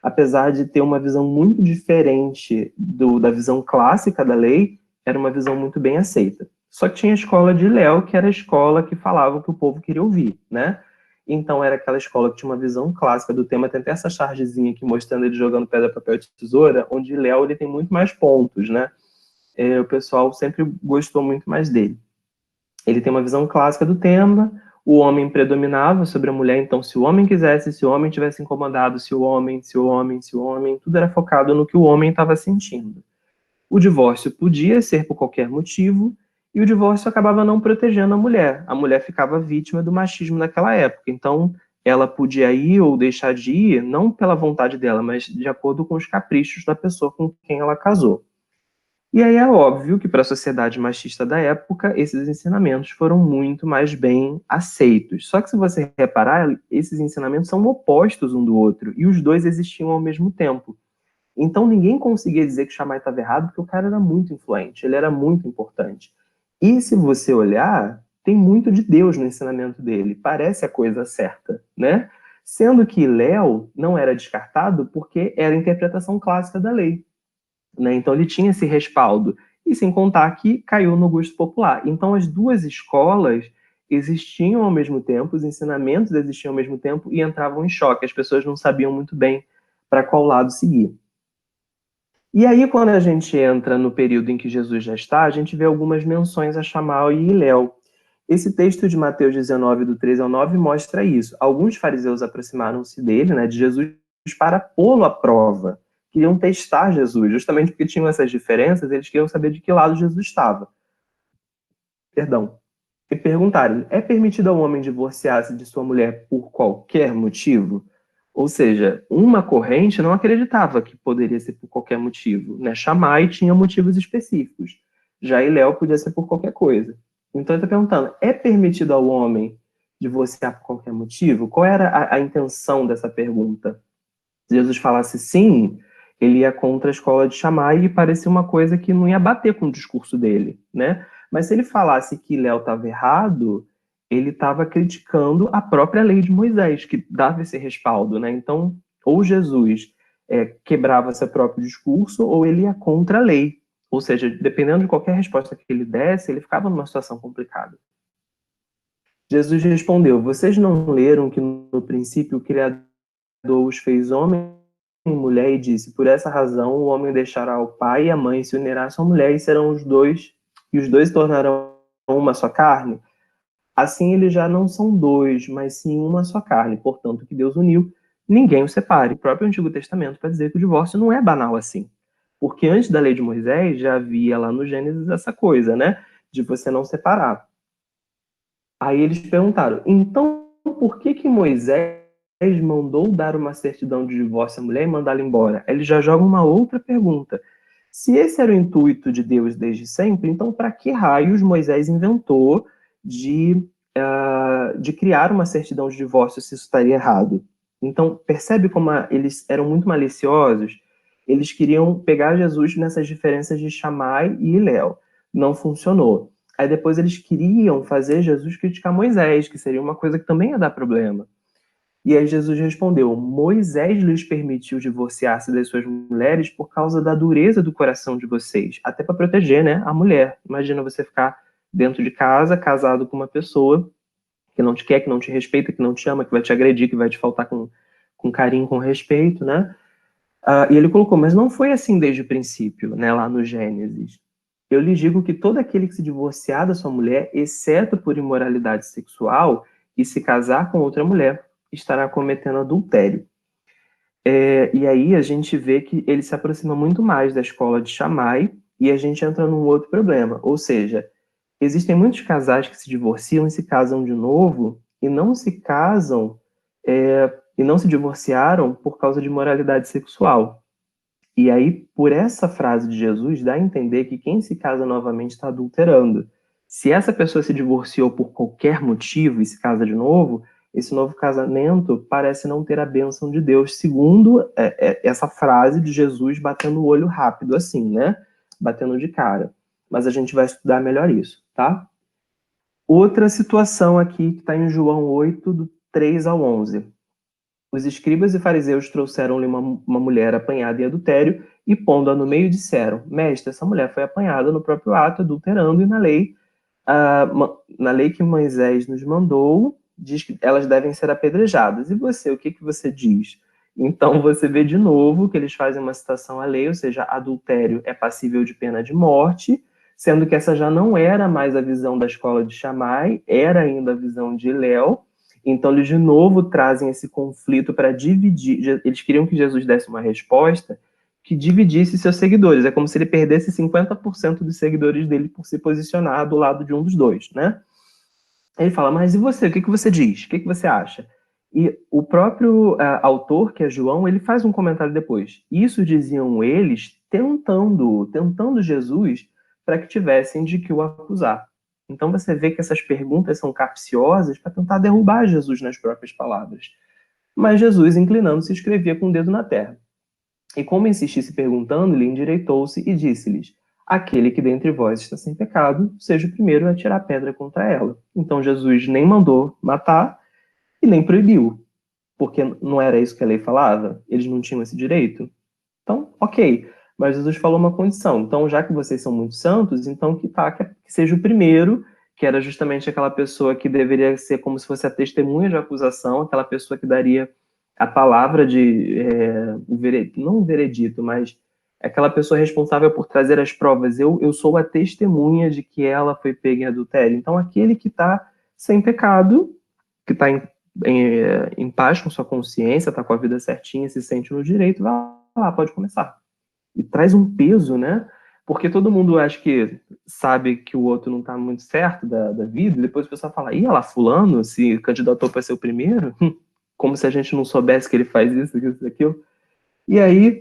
apesar de ter uma visão muito diferente da visão clássica da lei, era uma visão muito bem aceita. Só que tinha a escola de Hillel, que era a escola que falava o que o povo queria ouvir, né? Então era aquela escola que tinha uma visão clássica do tema, tem até essa chargezinha aqui mostrando ele jogando pedra, papel e tesoura, onde Hillel ele tem muito mais pontos, né? O pessoal sempre gostou muito mais dele. Ele tem uma visão clássica do tema, o homem predominava sobre a mulher, então se o homem quisesse, se o homem tivesse incomodado, se o homem, tudo era focado no que o homem estava sentindo. O divórcio podia ser por qualquer motivo, e o divórcio acabava não protegendo a mulher. A mulher ficava vítima do machismo naquela época. Então, ela podia ir ou deixar de ir, não pela vontade dela, mas de acordo com os caprichos da pessoa com quem ela casou. E aí é óbvio que para a sociedade machista da época, esses ensinamentos foram muito mais bem aceitos. Só que se você reparar, esses ensinamentos são opostos um do outro, e os dois existiam ao mesmo tempo. Então ninguém conseguia dizer que Shammai estava errado, porque o cara era muito influente, ele era muito importante. E se você olhar, tem muito de Deus no ensinamento dele, parece a coisa certa, né? Sendo que Léo não era descartado porque era a interpretação clássica da lei, né? Então ele tinha esse respaldo, e sem contar que caiu no gosto popular. Então as duas escolas existiam ao mesmo tempo, os ensinamentos existiam ao mesmo tempo e entravam em choque, as pessoas não sabiam muito bem para qual lado seguir. E aí, quando a gente entra no período em que Jesus já está, a gente vê algumas menções a Shammai e Hillel. Esse texto de Mateus 19, do 13 ao 9, mostra isso. Alguns fariseus aproximaram-se dele, né, de Jesus, para pô-lo à prova. Queriam testar Jesus, justamente porque tinham essas diferenças, eles queriam saber de que lado Jesus estava. Perdão. E perguntaram: é permitido ao homem divorciar-se de sua mulher por qualquer motivo? Ou seja, uma corrente não acreditava que poderia ser por qualquer motivo, né? Shammai tinha motivos específicos. Já Hillel podia ser por qualquer coisa. Então ele está perguntando: é permitido ao homem divorciar por qualquer motivo? Qual era a intenção dessa pergunta? Se Jesus falasse sim, ele ia contra a escola de Shammai e parecia uma coisa que não ia bater com o discurso dele, né? Mas se ele falasse que Léo estava errado, ele estava criticando a própria lei de Moisés, que dava esse respaldo, né? Então, ou Jesus quebrava seu próprio discurso, ou ele ia contra a lei. Ou seja, dependendo de qualquer resposta que ele desse, ele ficava numa situação complicada. Jesus respondeu: vocês não leram que no princípio o Criador os fez homem e mulher e disse: por essa razão o homem deixará o pai e a mãe, se unirá à sua mulher e serão os dois se tornarão uma só carne? Assim eles já não são dois, mas sim uma só carne. Portanto, o que Deus uniu, ninguém o separe. O próprio Antigo Testamento vai dizer que o divórcio não é banal assim. Porque antes da lei de Moisés já havia lá no Gênesis essa coisa, né? De você não separar. Aí eles perguntaram: então por que Moisés mandou dar uma certidão de divórcio à mulher e mandá-la embora? Eles já jogam uma outra pergunta. Se esse era o intuito de Deus desde sempre, então para que raios Moisés inventou de criar uma certidão de divórcio se isso estaria errado? Então, percebe como eles eram muito maliciosos? Eles queriam pegar Jesus nessas diferenças de Shammai e Hillel. Não funcionou. Aí depois eles queriam fazer Jesus criticar Moisés, que seria uma coisa que também ia dar problema. E aí Jesus respondeu: Moisés lhes permitiu divorciar-se das suas mulheres por causa da dureza do coração de vocês, até para proteger, né, a mulher. Imagina você ficar dentro de casa, casado com uma pessoa que não te quer, que não te respeita, que não te ama, que vai te agredir, que vai te faltar com carinho, com respeito, né? E ele colocou: mas não foi assim desde o princípio, né, lá no Gênesis. Eu lhes digo que todo aquele que se divorciar da sua mulher, exceto por imoralidade sexual, e se casar com outra mulher, estará cometendo adultério. E aí a gente vê que ele se aproxima muito mais da escola de Shammai, e a gente entra num outro problema. Ou seja, existem muitos casais que se divorciam e se casam de novo, e não se casam, e não se divorciaram por causa de imoralidade sexual. E aí, por essa frase de Jesus, dá a entender que quem se casa novamente está adulterando. Se essa pessoa se divorciou por qualquer motivo e se casa de novo, esse novo casamento parece não ter a bênção de Deus, segundo essa frase de Jesus batendo o olho rápido assim, né? Batendo de cara. Mas a gente vai estudar melhor isso, tá? Outra situação aqui que está em João 8, do 3 ao 11. Os escribas e fariseus trouxeram-lhe uma mulher apanhada em adultério e, pondo-a no meio, disseram: Mestre, essa mulher foi apanhada no próprio ato, adulterando, e na lei que Moisés nos mandou, diz que elas devem ser apedrejadas. E você, o que você diz? Então você vê de novo que eles fazem uma citação à lei, ou seja, adultério é passível de pena de morte, sendo que essa já não era mais a visão da escola de Shammai, era ainda a visão de Hillel. Então, eles de novo trazem esse conflito para dividir. Eles queriam que Jesus desse uma resposta que dividisse seus seguidores. É como se ele perdesse 50% dos seguidores dele por se posicionar do lado de um dos dois, né? Aí ele fala, mas e você? O que você diz? O que você acha? E o próprio autor, que é João, ele faz um comentário depois. Isso diziam eles tentando Jesus para que tivessem de que o acusar. Então você vê que essas perguntas são capciosas para tentar derrubar Jesus nas próprias palavras. Mas Jesus, inclinando-se, escrevia com o dedo na terra. E como insistisse perguntando-lhe, endireitou-se e disse-lhes, aquele que dentre vós está sem pecado, seja o primeiro a tirar pedra contra ela. Então Jesus nem mandou matar e nem proibiu, porque não era isso que a lei falava? Eles não tinham esse direito? Então, ok. Mas Jesus falou uma condição. Então, já que vocês são muito santos, então que seja o primeiro, que era justamente aquela pessoa que deveria ser como se fosse a testemunha de acusação, aquela pessoa que daria a palavra de, não um veredito, mas aquela pessoa responsável por trazer as provas. Eu sou a testemunha de que ela foi pega em adultério. Então, aquele que está sem pecado, que está em paz com sua consciência, está com a vida certinha, se sente no direito, vai lá, pode começar. E traz um peso, né? Porque todo mundo acha que sabe que o outro não está muito certo da vida, e depois o pessoal fala, ih, lá, fulano se candidatou para ser o primeiro? Como se a gente não soubesse que ele faz isso, aquilo. E aí,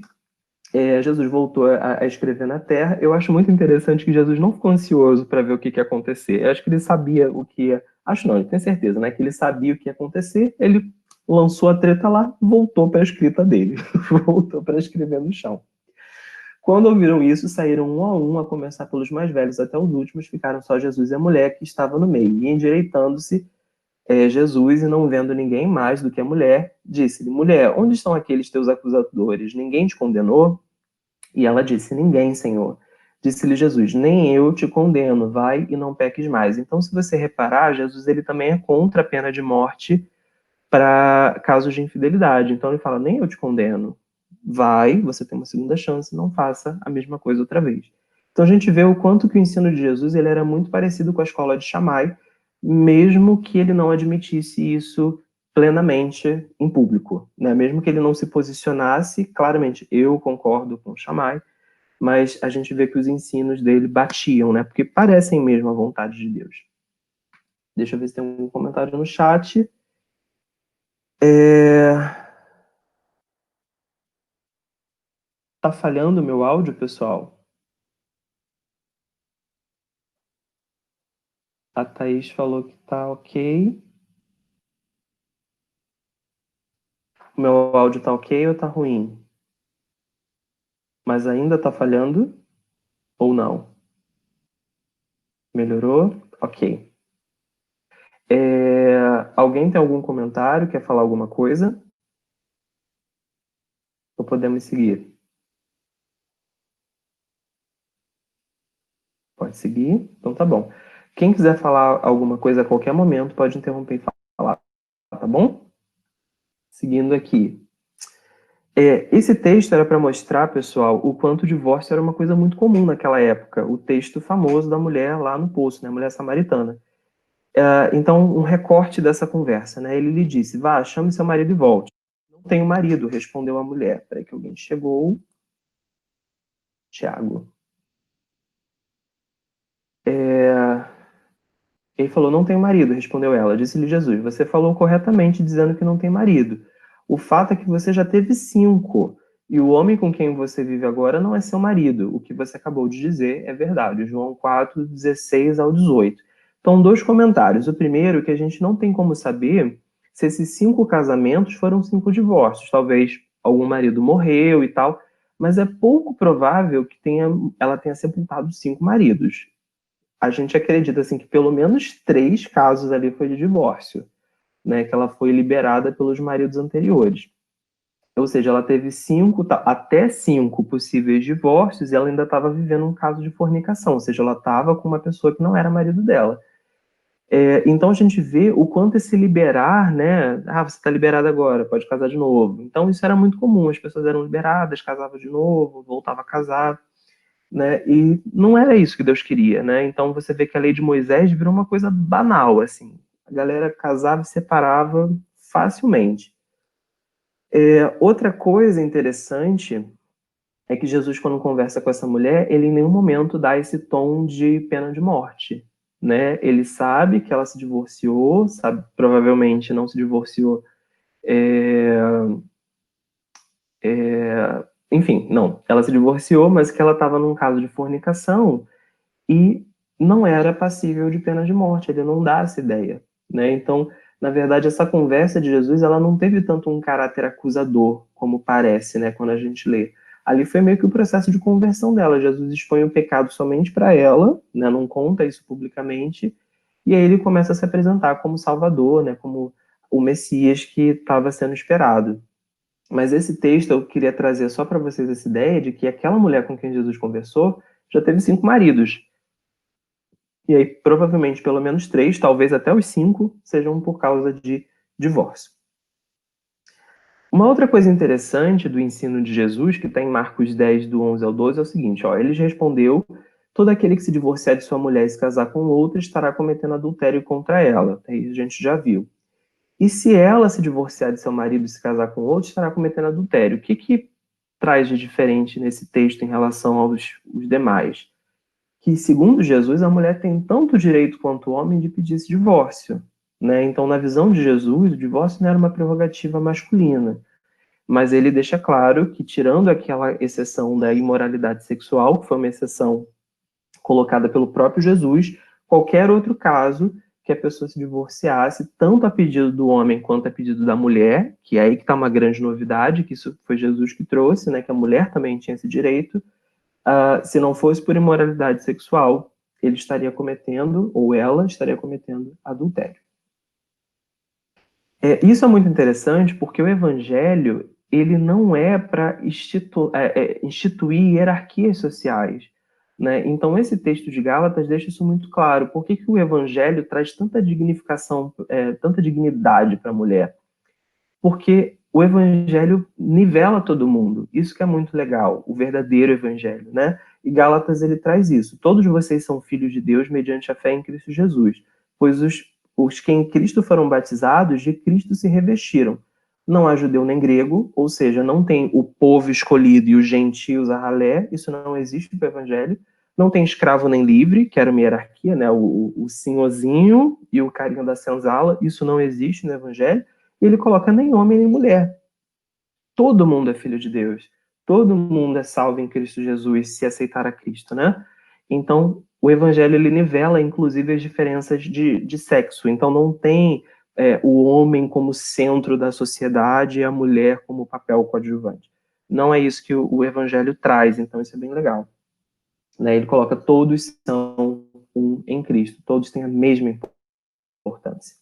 Jesus voltou a escrever na terra. Eu acho muito interessante que Jesus não ficou ansioso para ver o que ia acontecer. Eu acho que ele sabia o que ia... Acho não, eu tenho certeza, né? Que ele sabia o que ia acontecer, ele lançou a treta lá, voltou para a escrita dele. Voltou para escrever no chão. Quando ouviram isso, saíram um a um, a começar pelos mais velhos até os últimos, ficaram só Jesus e a mulher que estava no meio. E endireitando-se, Jesus, e não vendo ninguém mais do que a mulher, disse-lhe, mulher, onde estão aqueles teus acusadores? Ninguém te condenou? E ela disse, ninguém, Senhor. Disse-lhe Jesus, nem eu te condeno, vai e não peques mais. Então, se você reparar, Jesus ele também é contra a pena de morte para casos de infidelidade. Então, ele fala, nem eu te condeno, vai, você tem uma segunda chance, não faça a mesma coisa outra vez. Então, a gente vê o quanto que o ensino de Jesus ele era muito parecido com a escola de Shammai, mesmo que ele não admitisse isso plenamente em público, né? Mesmo que ele não se posicionasse, claramente, eu concordo com Shammai, mas a gente vê que os ensinos dele batiam, né? Porque parecem mesmo a vontade de Deus. Deixa eu ver se tem algum comentário no chat. Tá falhando o meu áudio, pessoal? A Thaís falou que tá ok. O meu áudio tá ok ou tá ruim? Mas ainda tá falhando? Ou não? Melhorou? Ok. Alguém tem algum comentário? Quer falar alguma coisa? Ou podemos seguir? Pode seguir? Então tá bom. Quem quiser falar alguma coisa a qualquer momento, pode interromper e falar, tá bom? Seguindo aqui. Esse texto era para mostrar, pessoal, o quanto o divórcio era uma coisa muito comum naquela época. O texto famoso da mulher lá no poço, né? A mulher samaritana. Então, um recorte dessa conversa, né? Ele lhe disse, vá, chame seu marido e volte. Não tenho marido, respondeu a mulher. Peraí que alguém chegou. Tiago. Ele falou, não tenho marido, respondeu ela. Disse-lhe Jesus, você falou corretamente dizendo que não tem marido. O fato é que você já teve 5, e o homem com quem você vive agora não é seu marido. O que você acabou de dizer é verdade. João 4, 16 ao 18. Então, 2 comentários. O primeiro, que a gente não tem como saber se esses 5 casamentos foram 5 divórcios. Talvez algum marido morreu e tal, mas é pouco provável que ela tenha sepultado 5 maridos. A gente acredita assim, que pelo menos 3 casos ali foi de divórcio, né? Que ela foi liberada pelos maridos anteriores. Ou seja, ela teve até 5 possíveis divórcios e ela ainda estava vivendo um caso de fornicação, ou seja, ela estava com uma pessoa que não era marido dela. Então a gente vê o quanto esse liberar, né? Ah, você está liberada agora, pode casar de novo. Então isso era muito comum, as pessoas eram liberadas, casavam de novo, voltavam a casar. Né? E não era isso que Deus queria, né? Então você vê que a lei de Moisés virou uma coisa banal, assim. A galera casava e separava facilmente. Outra coisa interessante é que Jesus, quando conversa com essa mulher, ele em nenhum momento dá esse tom de pena de morte, né? Ele sabe que ela se divorciou, sabe, provavelmente não se divorciou, enfim, não, ela se divorciou, mas que ela estava num caso de fornicação e não era passível de pena de morte, ele não dá essa ideia, né? Então, na verdade, essa conversa de Jesus, ela não teve tanto um caráter acusador, como parece, né, quando a gente lê. Ali foi meio que o processo de conversão dela. Jesus expõe o pecado somente para ela, né, não conta isso publicamente, e aí ele começa a se apresentar como Salvador, né, como o Messias que estava sendo esperado. Mas esse texto eu queria trazer só para vocês essa ideia de que aquela mulher com quem Jesus conversou já teve 5 maridos. E aí, provavelmente, pelo menos 3, talvez até os 5, sejam por causa de divórcio. Uma outra coisa interessante do ensino de Jesus, que está em Marcos 10, do 11 ao 12, é o seguinte, ó, ele respondeu, todo aquele que se divorciar de sua mulher e se casar com outra estará cometendo adultério contra ela. Aí a gente já viu. E se ela se divorciar de seu marido e se casar com outro, estará cometendo adultério. O que traz de diferente nesse texto em relação aos demais? Que, segundo Jesus, a mulher tem tanto direito quanto o homem de pedir esse divórcio, né? Então, na visão de Jesus, o divórcio não era uma prerrogativa masculina, mas ele deixa claro que, tirando aquela exceção da imoralidade sexual, que foi uma exceção colocada pelo próprio Jesus, qualquer outro caso que a pessoa se divorciasse, tanto a pedido do homem quanto a pedido da mulher, que é aí que está uma grande novidade, que isso foi Jesus que trouxe, né? Que a mulher também tinha esse direito. Se não fosse por imoralidade sexual, ele estaria cometendo, ou ela estaria cometendo, adultério. Isso é muito interessante porque o evangelho, ele não é para instituir hierarquias sociais, né? Então, esse texto de Gálatas deixa isso muito claro. Por que o evangelho traz tanta dignificação, tanta dignidade para a mulher? Porque o evangelho nivela todo mundo. Isso que é muito legal, o verdadeiro evangelho, né? E Gálatas, ele traz isso. Todos vocês são filhos de Deus mediante a fé em Cristo Jesus, pois os que em Cristo foram batizados, de Cristo se revestiram. Não há judeu nem grego, ou seja, não tem o povo escolhido e os gentios a ralé, isso não existe no evangelho. Não tem escravo nem livre, que era uma hierarquia, né? O senhorzinho e o carinha da senzala, isso não existe no evangelho. Ele coloca nem homem nem mulher. Todo mundo é filho de Deus. Todo mundo é salvo em Cristo Jesus, se aceitar a Cristo, né? Então, o evangelho, ele nivela, inclusive, as diferenças de sexo. Então, não tem o homem como centro da sociedade e a mulher como papel coadjuvante. Não é isso que o evangelho traz, então isso é bem legal. Né? Ele coloca todos são um em Cristo, todos têm a mesma importância.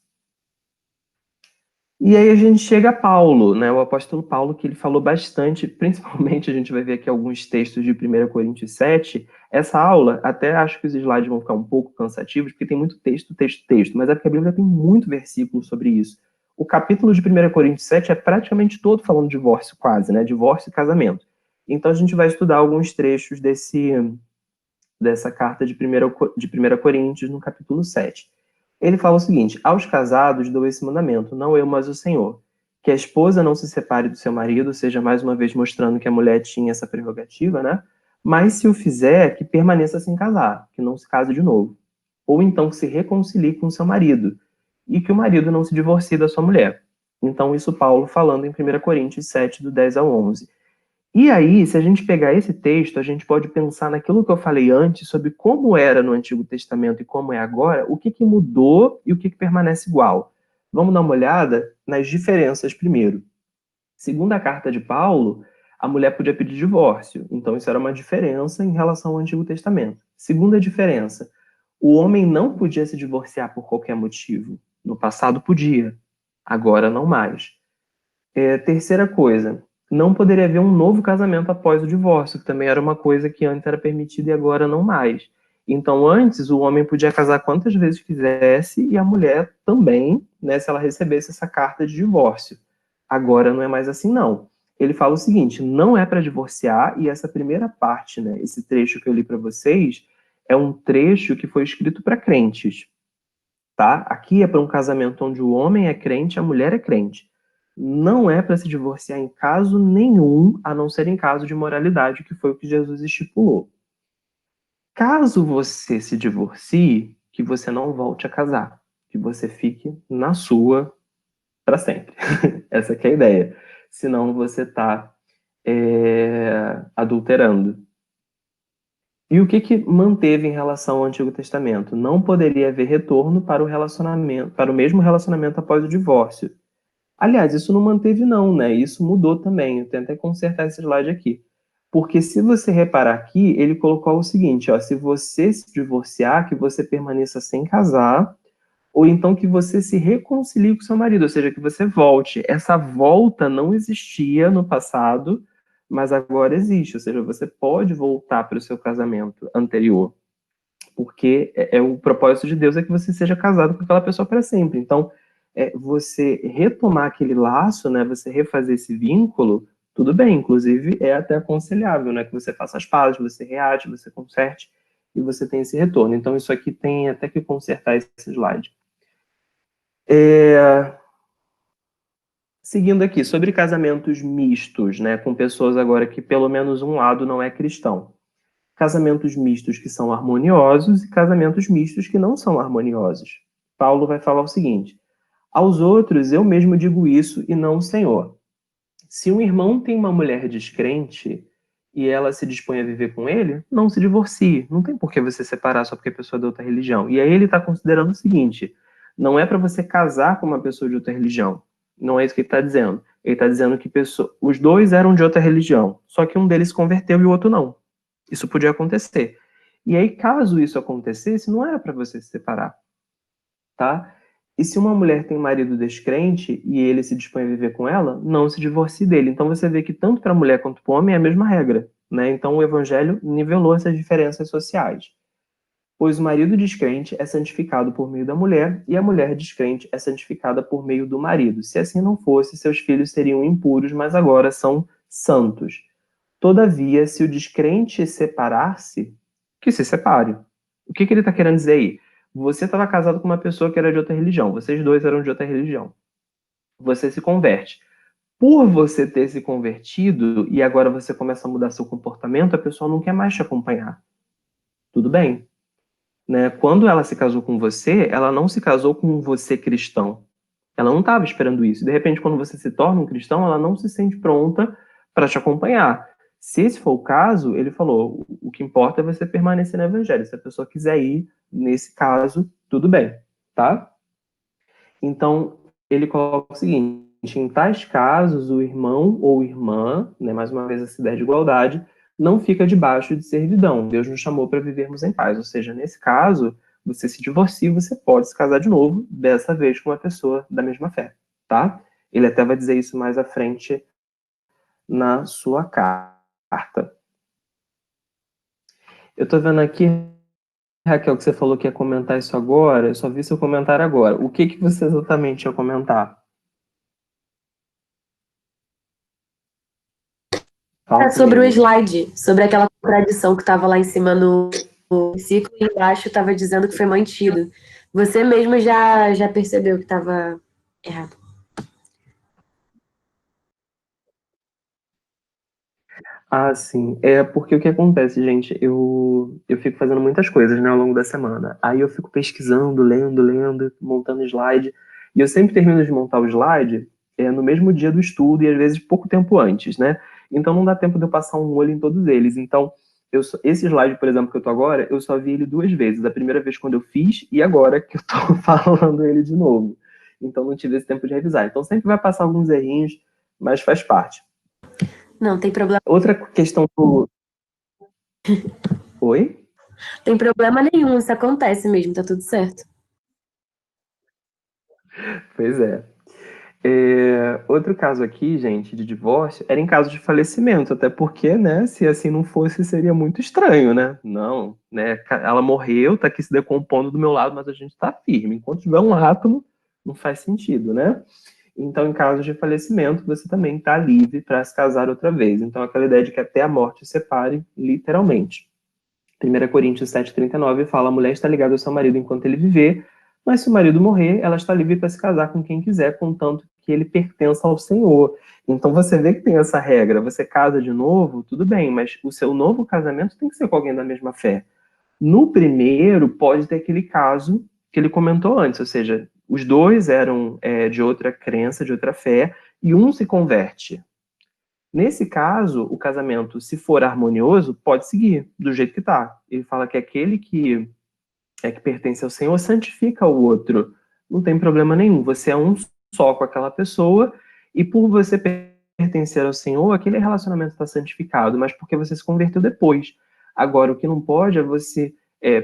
E aí a gente chega a Paulo, né, o apóstolo Paulo, que ele falou bastante, principalmente a gente vai ver aqui alguns textos de 1 Coríntios 7. Essa aula, até acho que os slides vão ficar um pouco cansativos, porque tem muito texto, mas é porque a Bíblia tem muito versículo sobre isso. O capítulo de 1 Coríntios 7 é praticamente todo falando de divórcio, quase, né, divórcio e casamento. Então a gente vai estudar alguns trechos dessa carta de 1 Coríntios, no capítulo 7. Ele fala o seguinte: aos casados dou esse mandamento, não eu, mas o Senhor, que a esposa não se separe do seu marido, seja mais uma vez mostrando que a mulher tinha essa prerrogativa, né? Mas se o fizer, que permaneça sem casar, que não se case de novo. Ou então que se reconcilie com seu marido, e que o marido não se divorcie da sua mulher. Então, isso Paulo falando em 1 Coríntios 7, do 10 ao 11. E aí, se a gente pegar esse texto, a gente pode pensar naquilo que eu falei antes sobre como era no Antigo Testamento e como é agora, o que mudou e o que permanece igual. Vamos dar uma olhada nas diferenças primeiro. Segundo a carta de Paulo, a mulher podia pedir divórcio. Então, isso era uma diferença em relação ao Antigo Testamento. Segunda diferença, o homem não podia se divorciar por qualquer motivo. No passado podia, agora não mais. Terceira coisa, não poderia haver um novo casamento após o divórcio, que também era uma coisa que antes era permitida e agora não mais. Então, antes, o homem podia casar quantas vezes quisesse e a mulher também, né, se ela recebesse essa carta de divórcio. Agora não é mais assim, não. Ele fala o seguinte, não é para divorciar, e essa primeira parte, né, esse trecho que eu li para vocês, é um trecho que foi escrito para crentes, tá? Aqui é para um casamento onde o homem é crente e a mulher é crente. não é para se divorciar em caso nenhum, a não ser em caso de imoralidade, que foi o que Jesus estipulou. Caso você se divorcie, que você não volte a casar, que você fique na sua para sempre. Essa que é a ideia. Senão você está adulterando. E o que manteve em relação ao Antigo Testamento? Não poderia haver retorno para o relacionamento, para o mesmo relacionamento após o divórcio. Aliás, isso não manteve não, né? Isso mudou também. Eu tenho até que consertar esse slide aqui. Porque se você reparar aqui, ele colocou o seguinte, ó, se você se divorciar, que você permaneça sem casar, ou então que você se reconcilie com seu marido, ou seja, que você volte. Essa volta não existia no passado, mas agora existe, ou seja, você pode voltar para o seu casamento anterior, porque o propósito de Deus é que você seja casado com aquela pessoa para sempre. Então, você retomar aquele laço, né, você refazer esse vínculo, tudo bem, inclusive é até aconselhável, né, que você faça as pazes, você reate, você conserte e você tem esse retorno. Então, isso aqui tem até que consertar esse slide. Seguindo aqui, sobre casamentos mistos, né, com pessoas agora que pelo menos um lado não é cristão. Casamentos mistos que são harmoniosos e casamentos mistos que não são harmoniosos. Paulo vai falar o seguinte: aos outros eu mesmo digo isso e não o Senhor. Se um irmão tem uma mulher descrente e ela se dispõe a viver com ele, não se divorcie. Não tem por que você separar só porque a pessoa é de outra religião. E aí ele está considerando o seguinte: não é para você casar com uma pessoa de outra religião. Não é isso que ele está dizendo. Ele está dizendo que os dois eram de outra religião, só que um deles se converteu e o outro não. Isso podia acontecer. E aí, caso isso acontecesse, não era para você se separar, tá? E se uma mulher tem um marido descrente e ele se dispõe a viver com ela, não se divorcie dele. Então você vê que tanto para a mulher quanto para o homem é a mesma regra, né? Então o evangelho nivelou essas diferenças sociais. Pois o marido descrente é santificado por meio da mulher e a mulher descrente é santificada por meio do marido. Se assim não fosse, seus filhos seriam impuros, mas agora são santos. Todavia, se o descrente separar-se, que se separe. O que ele está querendo dizer aí? Você estava casado com uma pessoa que era de outra religião, vocês dois eram de outra religião. Você se converte. Por você ter se convertido e agora você começa a mudar seu comportamento, a pessoa não quer mais te acompanhar. Tudo bem. Né? Quando ela se casou com você, ela não se casou com você cristão. Ela não estava esperando isso. De repente, quando você se torna um cristão, ela não se sente pronta para te acompanhar. Se esse for o caso, ele falou, o que importa é você permanecer no evangelho. Se a pessoa quiser ir, nesse caso, tudo bem, tá? Então, ele coloca o seguinte, em tais casos, o irmão ou irmã, né, mais uma vez essa ideia de igualdade, não fica debaixo de servidão. Deus nos chamou para vivermos em paz. Ou seja, nesse caso, você se divorcia, você pode se casar de novo, dessa vez com uma pessoa da mesma fé, tá? Ele até vai dizer isso mais à frente na sua carta. Eu tô vendo aqui, Raquel, que você falou que ia comentar isso agora, eu só vi seu comentário agora. O que você exatamente ia comentar? Sobre o slide, sobre aquela contradição que estava lá em cima no versículo e embaixo estava dizendo que foi mantido. Você mesmo já percebeu que estava errado. Ah, sim. Porque o que acontece, gente, eu fico fazendo muitas coisas, né, ao longo da semana. Aí eu fico pesquisando, lendo, montando slide. E eu sempre termino de montar o slide no mesmo dia do estudo e às vezes pouco tempo antes, né? Então não dá tempo de eu passar um olho em todos eles. Então, esse slide, por exemplo, que eu tô agora, eu só vi ele 2 vezes. A primeira vez quando eu fiz e agora que eu tô falando ele de novo. Então não tive esse tempo de revisar. Então sempre vai passar alguns errinhos, mas faz parte. Não, tem problema. Outra questão do... Oi? Tem problema nenhum, isso acontece mesmo, tá tudo certo. Pois é. Outro caso aqui, gente, de divórcio, era em caso de falecimento, até porque, né, se assim não fosse, seria muito estranho, né? Não, né, ela morreu, tá aqui se decompondo do meu lado, mas a gente tá firme. Enquanto tiver um átomo, não faz sentido, né? Então, em caso de falecimento, você também tá livre para se casar outra vez. Então, aquela ideia de que até a morte separe, literalmente. 1 Coríntios 7,39 fala: a mulher está ligada ao seu marido enquanto ele viver, mas se o marido morrer, ela está livre para se casar com quem quiser, contanto que ele pertença ao Senhor. Então você vê que tem essa regra, você casa de novo, tudo bem, mas o seu novo casamento tem que ser com alguém da mesma fé. No primeiro, pode ter aquele caso que ele comentou antes, ou seja, os dois eram de outra crença, de outra fé, e um se converte. Nesse caso, o casamento, se for harmonioso, pode seguir do jeito que está. Ele fala que aquele que pertence ao Senhor santifica o outro. Não tem problema nenhum. Você é um só com aquela pessoa, e por você pertencer ao Senhor, aquele relacionamento está santificado, mas porque você se converteu depois. Agora, o que não pode é você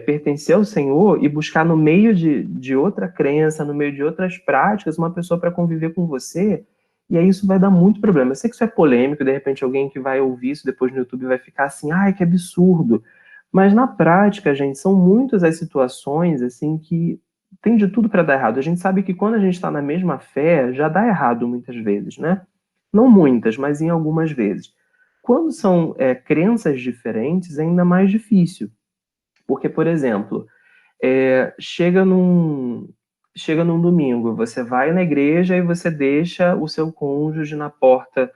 pertencer ao Senhor e buscar no meio de outra crença, no meio de outras práticas, uma pessoa para conviver com você, e aí isso vai dar muito problema. Eu sei que isso é polêmico, de repente alguém que vai ouvir isso depois no YouTube vai ficar assim, ai, que absurdo. Mas na prática, gente, são muitas as situações assim que tem de tudo para dar errado. A gente sabe que quando a gente está na mesma fé, já dá errado muitas vezes, né? Não muitas, mas em algumas vezes. Quando são crenças diferentes, é ainda mais difícil. Porque, por exemplo, chega num domingo, você vai na igreja e você deixa o seu cônjuge na porta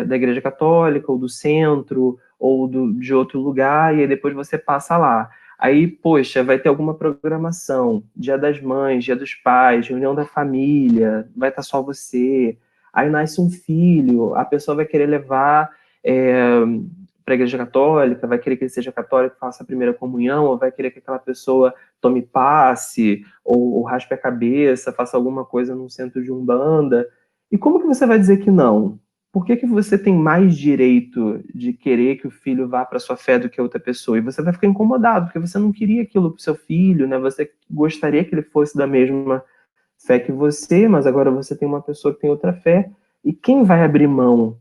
da igreja católica, ou do centro, ou de outro lugar, e aí depois você passa lá. Aí, poxa, vai ter alguma programação, Dia das Mães, Dia dos Pais, reunião da família, vai estar só você. Aí nasce um filho, a pessoa vai querer levar para a igreja católica, vai querer que ele seja católico, faça a primeira comunhão, ou vai querer que aquela pessoa tome passe, ou raspe a cabeça, faça alguma coisa num centro de umbanda. E como que você vai dizer que não? Por que você tem mais direito de querer que o filho vá para sua fé do que outra pessoa? E você vai ficar incomodado, porque você não queria aquilo para o seu filho, né? Você gostaria que ele fosse da mesma fé que você, mas agora você tem uma pessoa que tem outra fé. E quem vai abrir mão?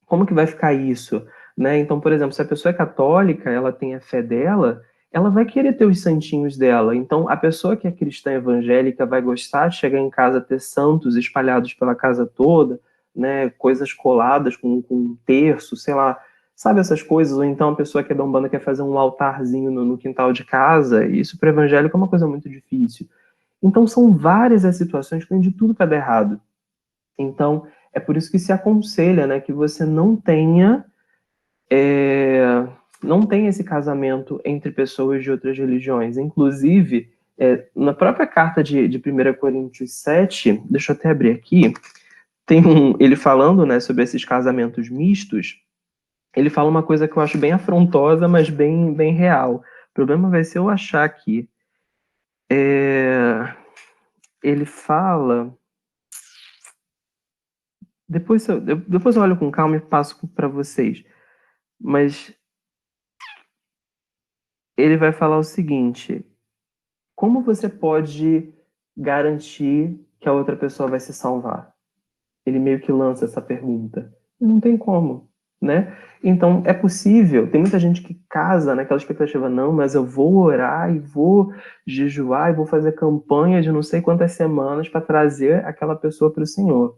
Como que vai ficar isso? Né? Então, por exemplo, se a pessoa é católica, ela tem a fé dela, ela vai querer ter os santinhos dela. Então, a pessoa que é cristã evangélica vai gostar de chegar em casa, ter santos espalhados pela casa toda, né? Coisas coladas com um terço, sei lá, sabe essas coisas? Ou então a pessoa que é da Umbanda quer fazer um altarzinho no quintal de casa, e isso para evangélico é uma coisa muito difícil. Então, são várias as situações que tem de tudo para dar errado. Então, é por isso que se aconselha, né, que você não tenha esse casamento entre pessoas de outras religiões. Inclusive, na própria carta de 1 Coríntios 7, deixa eu até abrir aqui, tem ele falando, né, sobre esses casamentos mistos, ele fala uma coisa que eu acho bem afrontosa, mas bem, bem real. O problema vai ser eu achar aqui. Ele fala... depois eu olho com calma e passo para vocês. Mas ele vai falar o seguinte: como você pode garantir que a outra pessoa vai se salvar? Ele meio que lança essa pergunta. Não tem como, né? Então, é possível. Tem muita gente que casa naquela expectativa, não, mas eu vou orar e vou jejuar e vou fazer campanha de não sei quantas semanas para trazer aquela pessoa para o Senhor.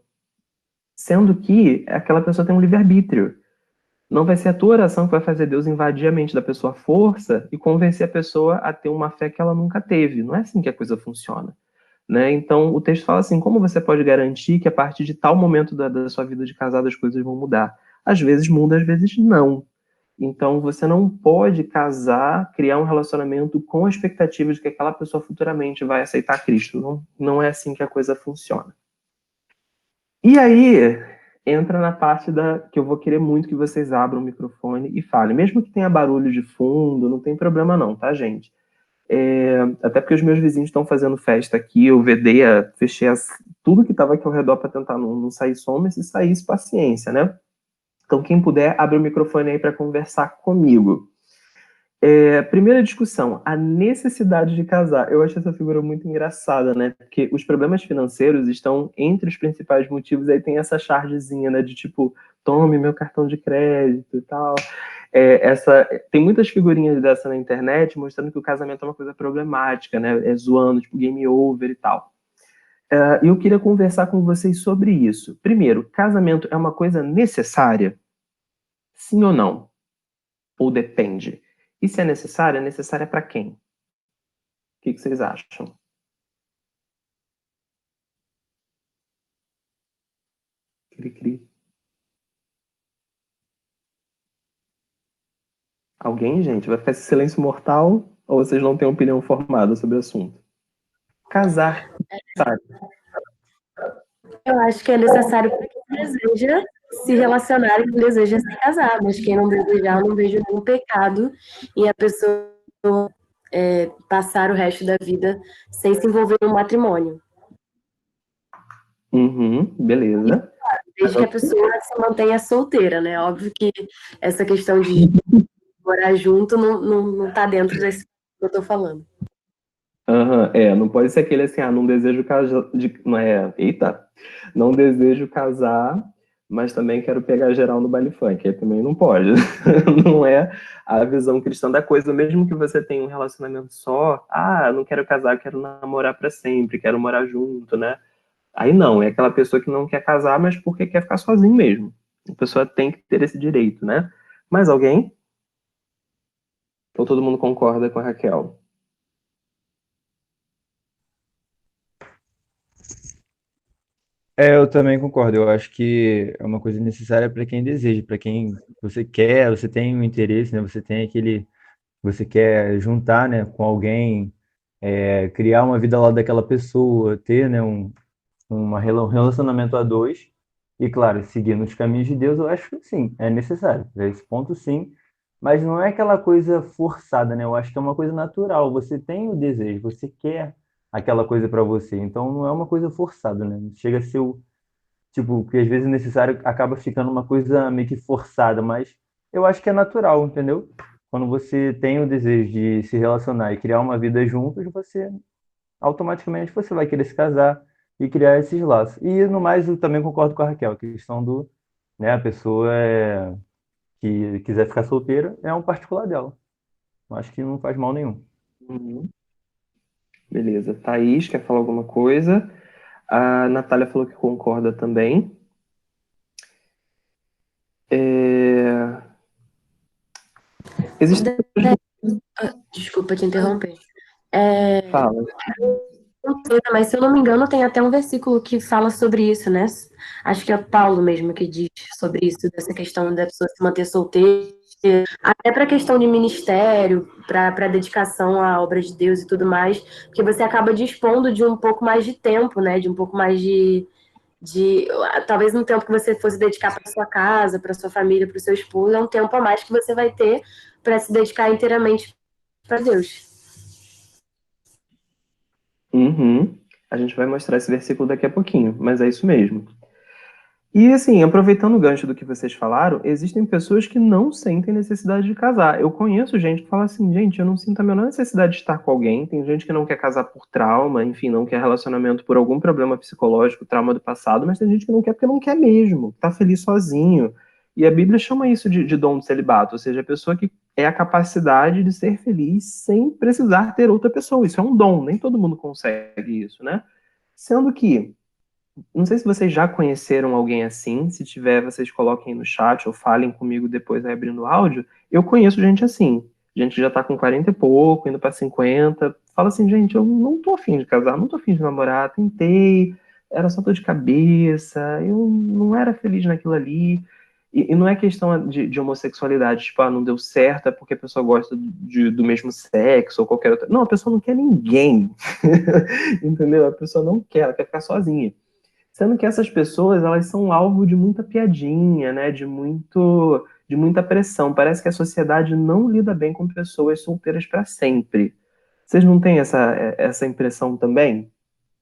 Sendo que aquela pessoa tem um livre-arbítrio. Não vai ser a tua oração que vai fazer Deus invadir a mente da pessoa à força e convencer a pessoa a ter uma fé que ela nunca teve. Não é assim que a coisa funciona. Né? Então, o texto fala assim, como você pode garantir que a partir de tal momento da sua vida de casado as coisas vão mudar? Às vezes muda, às vezes não. Então, você não pode casar, criar um relacionamento com a expectativa de que aquela pessoa futuramente vai aceitar Cristo. Não, não é assim que a coisa funciona. E aí, entra na parte que eu vou querer muito que vocês abram o microfone e falem. Mesmo que tenha barulho de fundo, não tem problema não, tá, gente? Até porque os meus vizinhos estão fazendo festa aqui, eu vedei, fechei tudo que estava aqui ao redor para tentar não sair som, mas se saísse, paciência, né? Então, quem puder, abre o microfone aí para conversar comigo. Primeira discussão, a necessidade de casar. Eu acho essa figura muito engraçada, né? Porque os problemas financeiros estão entre os principais motivos, aí tem essa chargezinha, né? De tipo, tome meu cartão de crédito e tal. Tem muitas figurinhas dessa na internet mostrando que o casamento é uma coisa problemática, né? Zoando, tipo, game over e tal. E eu queria conversar com vocês sobre isso. Primeiro, casamento é uma coisa necessária? Sim ou não? Ou depende? E se é necessária para quem? O que vocês acham? Cri-cri. Alguém, gente? Vai ficar esse silêncio mortal ou vocês não têm opinião formada sobre o assunto? Casar, sabe? Eu acho que é necessário para quem deseja se relacionar e quem deseja se casar, mas quem não desejar, eu não vejo nenhum pecado em a pessoa passar o resto da vida sem se envolver no matrimônio. Uhum, beleza. Desde que a pessoa se mantenha solteira, né? Óbvio que essa questão de morar junto não tá dentro desse que eu tô falando. Uhum, não pode ser aquele assim, não desejo casar, não desejo casar, mas também quero pegar geral no baile funk, aí também não pode, não é a visão cristã da coisa, mesmo que você tenha um relacionamento só, não quero casar, quero namorar para sempre, quero morar junto, né, aí não, é aquela pessoa que não quer casar, mas porque quer ficar sozinho mesmo, a pessoa tem que ter esse direito, né, mais alguém? Ou todo mundo concorda com a Raquel? Eu também concordo. Eu acho que é uma coisa necessária para quem deseja, para quem você quer, você tem um interesse, né? Você tem aquele, você quer juntar, né, com alguém, criar uma vida ao lado daquela pessoa, ter, né, um relacionamento a dois e, claro, seguir nos caminhos de Deus. Eu acho que sim, é necessário. Para esse ponto, sim. Mas não é aquela coisa forçada, né? Eu acho que é uma coisa natural. Você tem o desejo, você quer aquela coisa para você. Então não é uma coisa forçada, né? Chega a ser o tipo, que às vezes o necessário acaba ficando uma coisa meio que forçada, mas eu acho que é natural, entendeu? Quando você tem o desejo de se relacionar e criar uma vida juntos, você automaticamente você vai querer se casar e criar esses laços. E no mais, eu também concordo com a Raquel, a questão do, né, a pessoa que quiser ficar solteira é um particular dela. Eu acho que não faz mal nenhum. Uhum. Beleza. Thaís, quer falar alguma coisa? A Natália falou que concorda também. É... Existe... Desculpa te interromper. Fala. Mas se eu não me engano, tem até um versículo que fala sobre isso, né? Acho que é Paulo mesmo que diz sobre isso, dessa questão da pessoa se manter solteira, até para a questão de ministério, para dedicação à obra de Deus e tudo mais, porque você acaba dispondo de um pouco mais de tempo, né? De um pouco mais de talvez um tempo que você fosse dedicar para sua casa, para sua família, para o seu esposo, é um tempo a mais que você vai ter para se dedicar inteiramente para Deus. Uhum. A gente vai mostrar esse versículo daqui a pouquinho, mas é isso mesmo. E assim, aproveitando o gancho do que vocês falaram, existem pessoas que não sentem necessidade de casar. Eu conheço gente que fala assim, gente, eu não sinto a menor necessidade de estar com alguém. Tem gente que não quer casar por trauma, enfim, não quer relacionamento por algum problema psicológico, trauma do passado, mas tem gente que não quer porque não quer mesmo, tá feliz sozinho. E a Bíblia chama isso de dom do celibato, ou seja, a pessoa que é a capacidade de ser feliz sem precisar ter outra pessoa. Isso é um dom, nem todo mundo consegue isso, né? Sendo que não sei se vocês já conheceram alguém assim. Se tiver, vocês coloquem no chat ou falem comigo depois aí abrindo o áudio. Eu conheço gente assim. Gente que já tá com 40 e pouco, indo pra 50. Fala assim, gente, eu não tô afim de casar, não tô afim de namorar, tentei, era só dor de cabeça, eu não era feliz naquilo ali. E não é questão de homossexualidade, tipo, não deu certo, é porque a pessoa gosta do mesmo sexo ou qualquer outra. Não, a pessoa não quer ninguém. Entendeu? A pessoa não quer, ela quer ficar sozinha. Sendo que essas pessoas, elas são alvo de muita piadinha, né? De muita pressão. Parece que a sociedade não lida bem com pessoas solteiras para sempre. Vocês não têm essa impressão também?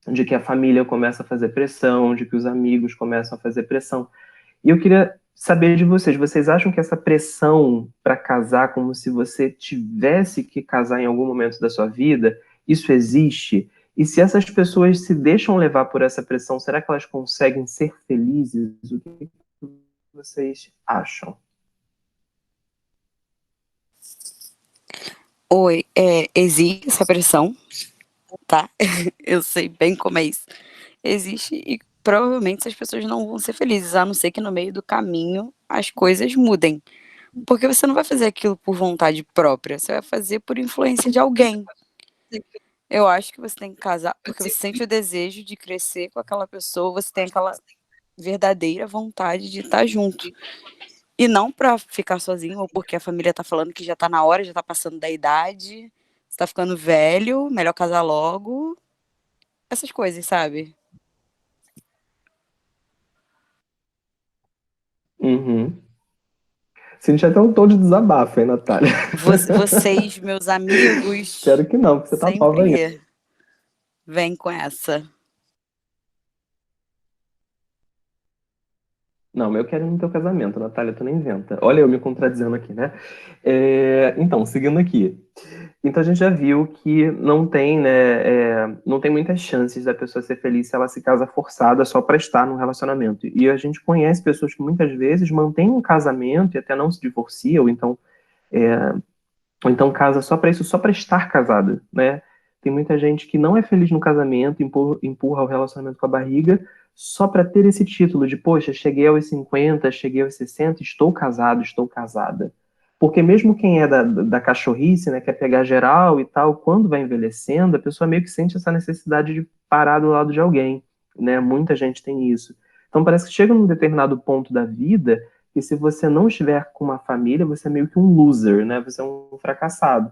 De que a família começa a fazer pressão, de que os amigos começam a fazer pressão. E eu queria saber de vocês, vocês acham que essa pressão para casar, como se você tivesse que casar em algum momento da sua vida, isso existe? E se essas pessoas se deixam levar por essa pressão, será que elas conseguem ser felizes? O que vocês acham? Oi, existe essa pressão, tá? Eu sei bem como é isso. Existe e provavelmente essas pessoas não vão ser felizes, a não ser que no meio do caminho as coisas mudem. Porque você não vai fazer aquilo por vontade própria, você vai fazer por influência de alguém. Eu acho que você tem que casar porque você sente o desejo de crescer com aquela pessoa, você tem aquela verdadeira vontade de estar junto. E não para ficar sozinho, ou porque a família tá falando que já tá na hora, já tá passando da idade, você tá ficando velho, melhor casar logo. Essas coisas, sabe? Uhum. Senti até um tom de desabafo, hein, Natália? Vocês, meus amigos, Espero que não, porque você tá nova ainda. sempre vêm com essa. Não, mas eu quero ir no teu casamento, Natália, tu nem inventa. Olha eu me contradizendo aqui, né? Então, seguindo aqui. Então a gente já viu que não tem, né, não tem muitas chances da pessoa ser feliz se ela se casa forçada só para estar num relacionamento. E a gente conhece pessoas que muitas vezes mantêm um casamento e até não se divorciam, é, ou então casa só para isso, só para estar casada, né? Tem muita gente que não é feliz no casamento, empurra o relacionamento com a barriga, só para ter esse título de, poxa, cheguei aos 50, cheguei aos 60, estou casado, estou casada. Porque mesmo quem é da cachorrice, né, quer pegar geral e tal, quando vai envelhecendo, a pessoa meio que sente essa necessidade de parar do lado de alguém, né? Muita gente tem isso. Então parece que chega num determinado ponto da vida e se você não estiver com uma família, você é meio que um loser, né? Você é um fracassado.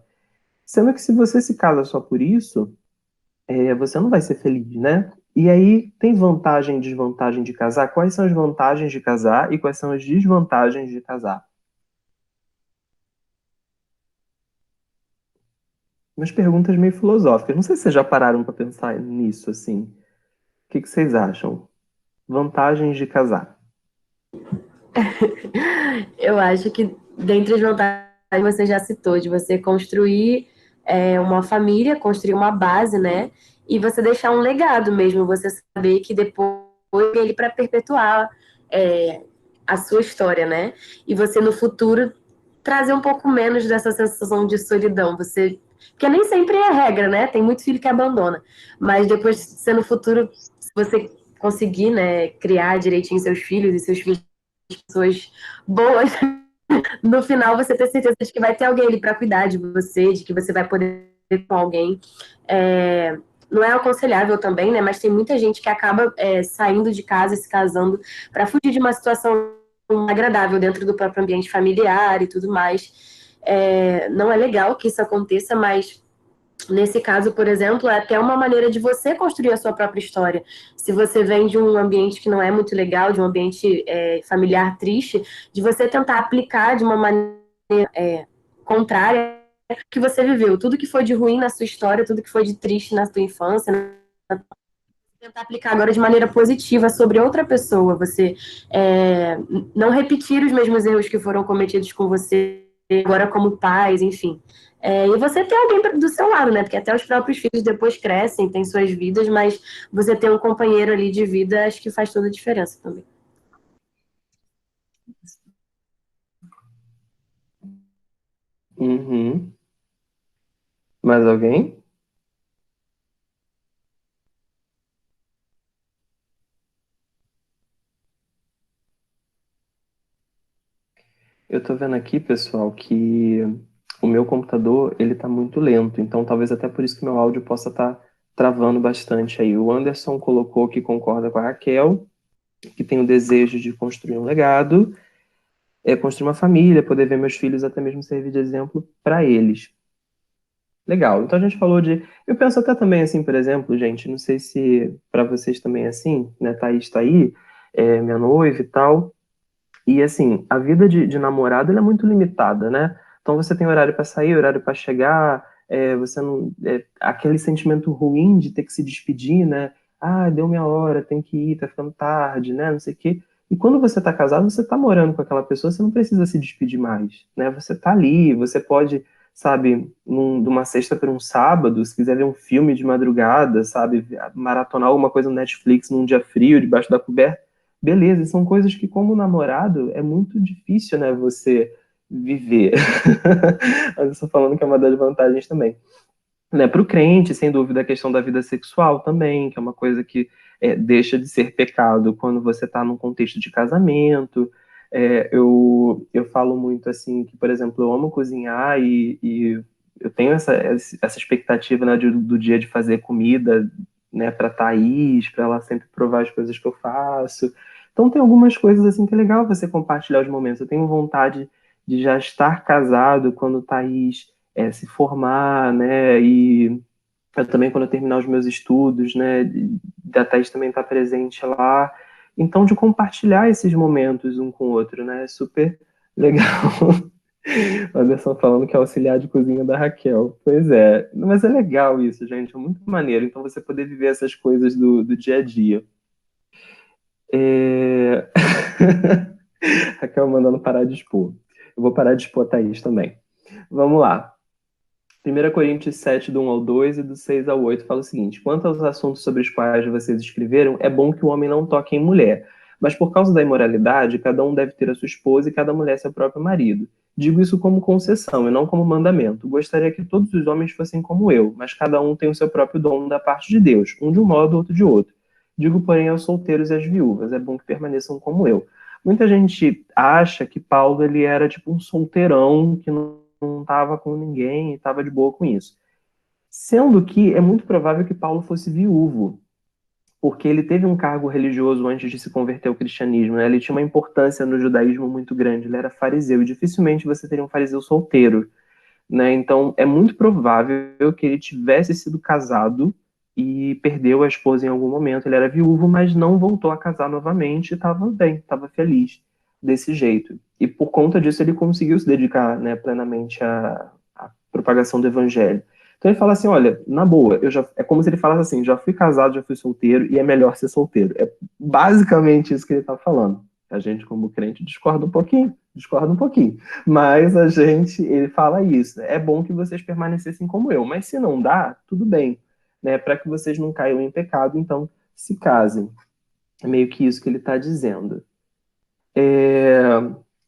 Sendo que se você se casa só por isso, você não vai ser feliz, né? E aí, tem vantagem e desvantagem de casar? Quais são as vantagens de casar e quais são as desvantagens de casar? Umas perguntas meio filosóficas. Não sei se vocês já pararam para pensar nisso, assim. O que que vocês acham? Vantagens de casar. Eu acho que dentre as vantagens você já citou, de você construir uma família, construir uma base, né? E você deixar um legado mesmo, você saber que depois ele para perpetuar é, a sua história, né? E você no futuro trazer um pouco menos dessa sensação de solidão. Você, porque nem sempre é regra, né? Tem muito filho que abandona, mas depois, se no futuro, se você conseguir, né, criar direitinho seus filhos e seus filhos pessoas boas, no final você ter certeza de que vai ter alguém ali para cuidar de você, de que você vai poder ir com alguém. Não é aconselhável também, né? Mas tem muita gente que acaba saindo de casa e se casando para fugir de uma situação agradável dentro do próprio ambiente familiar e tudo mais. Não é legal que isso aconteça, mas nesse caso, por exemplo, é até uma maneira de você construir a sua própria história. Se você vem de um ambiente que não é muito legal, de um ambiente familiar triste, de você tentar aplicar de uma maneira contrária que você viveu. Tudo que foi de ruim na sua história, tudo que foi de triste na sua infância, tentar aplicar agora de maneira positiva sobre outra pessoa. Você não repetir os mesmos erros que foram cometidos com você agora como pais, enfim. E você ter alguém do seu lado, né? Porque até os próprios filhos depois crescem, têm suas vidas, mas você ter um companheiro ali de vida, acho que faz toda a diferença também. Uhum. Mais alguém? Eu tô vendo aqui, pessoal, que o meu computador, ele tá muito lento, então talvez até por isso que meu áudio possa estar travando bastante aí. O Anderson colocou que concorda com a Raquel, que tem o desejo de construir um legado, construir uma família, poder ver meus filhos, até mesmo servir de exemplo para eles. Legal. Então a gente falou de. Eu penso até também assim, por exemplo, gente, não sei se para vocês também é assim, né? Thaís tá aí, minha noiva e tal. E assim, a vida de namorado ela é muito limitada, né? Então você tem horário para sair, horário para chegar, você não. Aquele sentimento ruim de ter que se despedir, né? Ah, deu minha hora, tem que ir, tá ficando tarde, né? Não sei o quê. E quando você tá casado, você tá morando com aquela pessoa, você não precisa se despedir mais, né? Você tá ali, você pode, sabe, de uma sexta para um sábado, se quiser ver um filme de madrugada, sabe, maratonar alguma coisa no Netflix num dia frio, debaixo da coberta. Beleza, são coisas que, como namorado, é muito difícil, né, você viver. Mas eu estou falando que é uma das vantagens também. Né, para o crente, sem dúvida, a questão da vida sexual também, que é uma coisa que deixa de ser pecado quando você está num contexto de casamento. Eu falo muito assim que, por exemplo, eu amo cozinhar e eu tenho essa expectativa, né, do dia de fazer comida, né, para Thaís, para ela sempre provar as coisas que eu faço. Então tem algumas coisas assim que é legal você compartilhar os momentos. Eu tenho vontade de já estar casado quando o Thaís se formar, né? E eu também, quando eu terminar os meus estudos, né? Da Thaís também estar presente lá. Então, de compartilhar esses momentos um com o outro, né? É super legal. O Anderson falando que é auxiliar de cozinha da Raquel. Pois é, mas é legal isso, gente, é muito maneiro. Então, você poder viver essas coisas do dia a dia. É... Raquel mandando parar de expor. Eu vou parar de expor a Thaís também. Vamos lá. 1 Coríntios 7, do 1 ao 2 e do 6 ao 8 fala o seguinte: quanto aos assuntos sobre os quais vocês escreveram, é bom que o homem não toque em mulher. Mas por causa da imoralidade, cada um deve ter a sua esposa e cada mulher seu próprio marido. Digo isso como concessão e não como mandamento. Gostaria que todos os homens fossem como eu, mas cada um tem o seu próprio dom da parte de Deus, um de um modo, outro de outro. Digo, porém, aos solteiros e às viúvas, é bom que permaneçam como eu. Muita gente acha que Paulo ele era tipo um solteirão que não estava com ninguém e estava de boa com isso. Sendo que é muito provável que Paulo fosse viúvo, porque ele teve um cargo religioso antes de se converter ao cristianismo, né? Ele tinha uma importância no judaísmo muito grande, ele era fariseu, e dificilmente você teria um fariseu solteiro, né? Então é muito provável que ele tivesse sido casado e perdeu a esposa em algum momento. Ele era viúvo, mas não voltou a casar novamente e estava bem, estava feliz desse jeito. E por conta disso ele conseguiu se dedicar, né, plenamente à propagação do evangelho. Então ele fala assim, olha, na boa, é como se ele falasse assim, já fui casado, já fui solteiro e é melhor ser solteiro. É basicamente isso que ele está falando. A gente, como crente, discorda um pouquinho. Mas ele fala isso, né? É bom que vocês permanecessem como eu, mas se não dá, tudo bem, né? Para que vocês não caiam em pecado, então se casem. É meio que isso que ele está dizendo.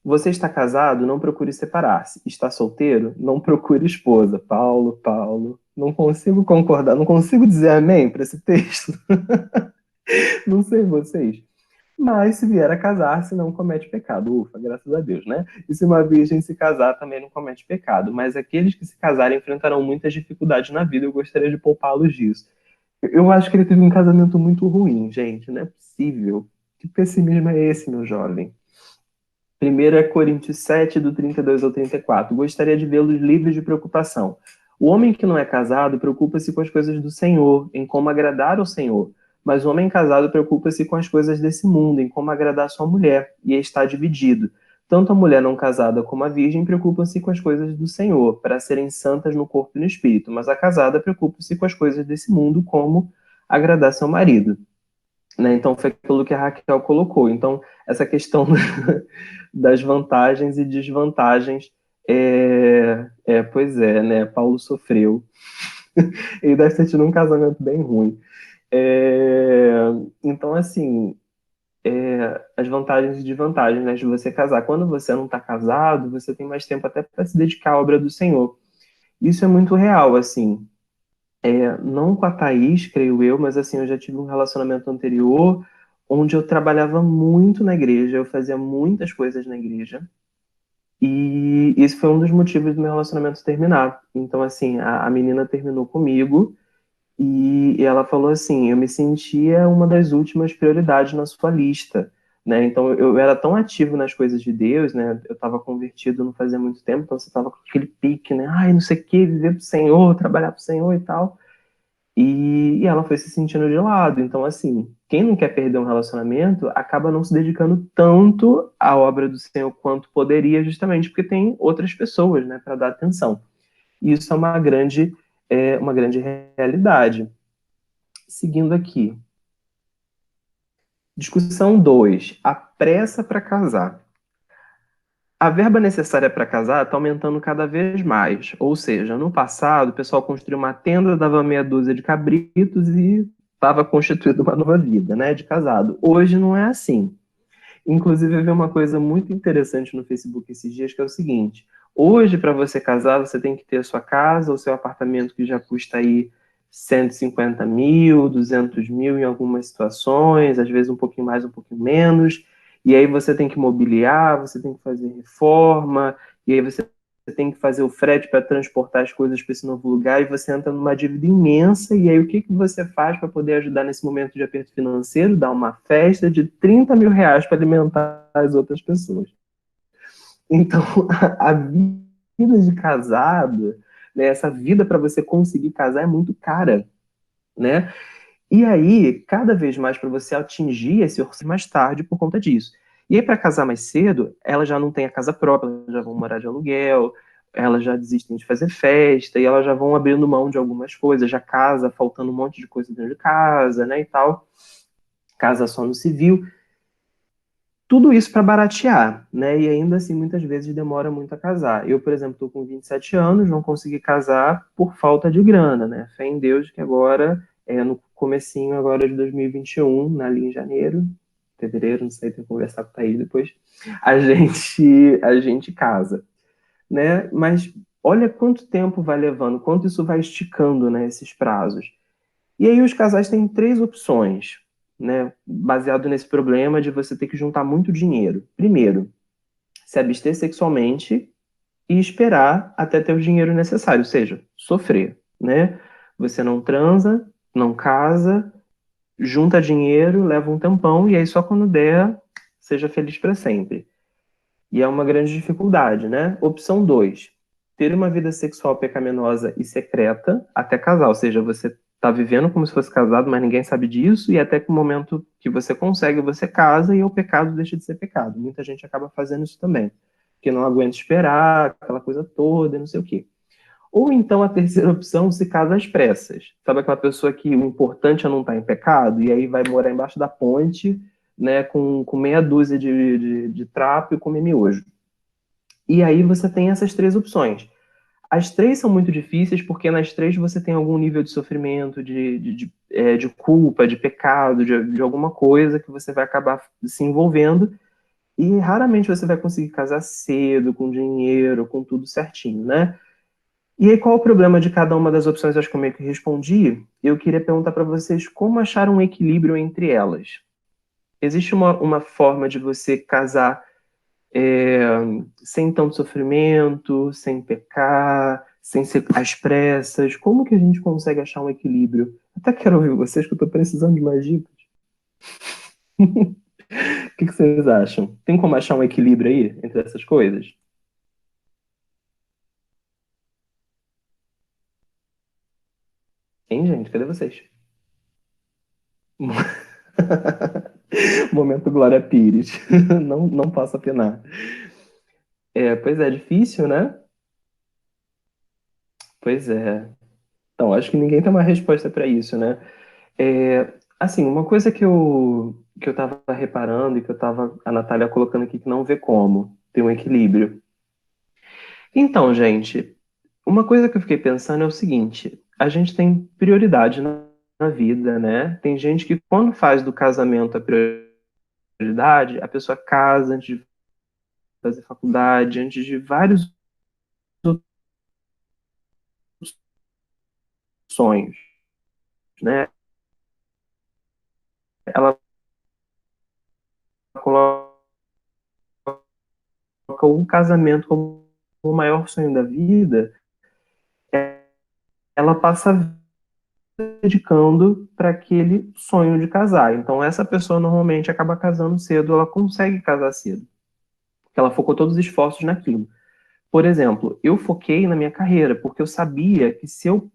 Você está casado, não procure separar-se. Está solteiro, não procure esposa. Paulo, não consigo concordar, não consigo dizer amém para esse texto. Não sei vocês. Mas se vier a casar-se, não comete pecado. Ufa, graças a Deus, né? E se uma virgem se casar, também não comete pecado. Mas aqueles que se casarem enfrentarão muitas dificuldades na vida. Eu gostaria de poupá-los disso. Eu acho que ele teve um casamento muito ruim, gente. Não é possível. Que pessimismo é esse, meu jovem? 1 Coríntios 7, do 32 ao 34. Gostaria de vê-los livres de preocupação. O homem que não é casado preocupa-se com as coisas do Senhor, em como agradar ao Senhor. Mas o homem casado preocupa-se com as coisas desse mundo, em como agradar sua mulher, e está dividido. Tanto a mulher não casada como a virgem preocupam-se com as coisas do Senhor, para serem santas no corpo e no espírito, mas a casada preocupa-se com as coisas desse mundo, como agradar seu marido. Né? Então, foi aquilo que a Raquel colocou. Então, essa questão das vantagens e desvantagens, pois é, né? Paulo sofreu. Ele deve ter tido um casamento bem ruim. Então, assim, as vantagens e desvantagens, né, de você casar. Quando você não está casado, você tem mais tempo até para se dedicar à obra do Senhor. Isso é muito real, assim. Não com a Thaís, creio eu, mas assim, eu já tive um relacionamento anterior onde eu trabalhava muito na igreja, eu fazia muitas coisas na igreja, e esse foi um dos motivos do meu relacionamento terminar. Então, assim, a menina terminou comigo e ela falou assim, eu me sentia uma das últimas prioridades na sua lista, né? Então, eu era tão ativo nas coisas de Deus, né? Eu estava convertido não fazia muito tempo, então você estava com aquele pique, né? Ai, não sei o que, viver pro Senhor, trabalhar pro Senhor e tal. E ela foi se sentindo de lado. Então, assim, quem não quer perder um relacionamento acaba não se dedicando tanto à obra do Senhor quanto poderia, justamente porque tem outras pessoas, né, para dar atenção. E isso é uma grande realidade. Seguindo aqui. Discussão 2. A pressa para casar. A verba necessária para casar está aumentando cada vez mais. Ou seja, no passado, o pessoal construiu uma tenda, dava meia dúzia de cabritos e estava constituída uma nova vida, né, de casado. Hoje não é assim. Inclusive, eu vi uma coisa muito interessante no Facebook esses dias, que é o seguinte. Hoje, para você casar, você tem que ter a sua casa, o seu apartamento, que já custa aí 150 mil, 200 mil em algumas situações, às vezes um pouquinho mais, um pouquinho menos. E aí você tem que mobiliar, você tem que fazer reforma, e aí você tem que fazer o frete para transportar as coisas para esse novo lugar e você entra numa dívida imensa. E aí, o que você faz para poder ajudar nesse momento de aperto financeiro? Dar uma festa de 30 mil reais para alimentar as outras pessoas. Então, a vida de casado, né, essa vida para você conseguir casar é muito cara, né? E aí, cada vez mais para você atingir esse orçamento mais tarde por conta disso. E aí, para casar mais cedo, elas já não têm a casa própria, elas já vão morar de aluguel, elas já desistem de fazer festa, e elas já vão abrindo mão de algumas coisas, já casa, faltando um monte de coisa dentro de casa, né, e tal. Casa só no civil. Tudo isso para baratear, né? E ainda assim, muitas vezes demora muito a casar. Eu, por exemplo, estou com 27 anos, não consegui casar por falta de grana, né? Fé em Deus que agora, no comecinho agora de 2021, ali em janeiro, fevereiro, não sei, tenho que conversar com o Thaís depois, a gente casa, né? Mas olha quanto tempo vai levando, quanto isso vai esticando, né, esses prazos. E aí os casais têm três opções, né, baseado nesse problema de você ter que juntar muito dinheiro. Primeiro, se abster sexualmente e esperar até ter o dinheiro necessário, ou seja, sofrer, né? Você não transa, não casa, junta dinheiro, leva um tempão e aí só quando der, seja feliz para sempre. E é uma grande dificuldade, né? Opção 2, ter uma vida sexual pecaminosa e secreta até casar, ou seja, você está vivendo como se fosse casado, mas ninguém sabe disso, e até que o momento que você consegue, você casa e o pecado deixa de ser pecado. Muita gente acaba fazendo isso também, porque não aguenta esperar, aquela coisa toda, não sei o quê. Ou então a terceira opção, se casa às pressas. Sabe aquela pessoa que o importante é não estar em pecado, e aí vai morar embaixo da ponte, né, com meia dúzia de trapo e comer miojo. E aí você tem essas três opções. As três são muito difíceis porque nas três você tem algum nível de sofrimento, de culpa, de pecado, de alguma coisa que você vai acabar se envolvendo e raramente você vai conseguir casar cedo, com dinheiro, com tudo certinho, né? E aí qual o problema de cada uma das opções? Acho que eu meio que respondi. Eu queria perguntar para vocês como achar um equilíbrio entre elas. Existe uma forma de você casar é, sem tanto sofrimento, sem pecar, sem ser às pressas? Como que a gente consegue achar um equilíbrio? Até quero ouvir vocês, que eu estou precisando de mais dicas. O que vocês acham? Tem como achar um equilíbrio aí entre essas coisas? Hein, gente? Cadê vocês? Momento Glória Pires. Não posso apenar. Pois é, difícil, né? Pois é. Então, acho que ninguém tem uma resposta para isso, né? Assim, uma coisa que eu tava reparando e que a Natália colocando aqui que não vê como ter um equilíbrio. Então, gente, uma coisa que eu fiquei pensando é o seguinte: a gente tem prioridade na vida, né? Tem gente que quando faz do casamento a prioridade, a pessoa casa antes de fazer faculdade, antes de vários outros sonhos, né? Ela coloca o casamento como o maior sonho da vida, ela passa a vida dedicando para aquele sonho de casar. Então, essa pessoa normalmente acaba casando cedo, ela consegue casar cedo, porque ela focou todos os esforços naquilo. Por exemplo, eu foquei na minha carreira, porque eu sabia que se eu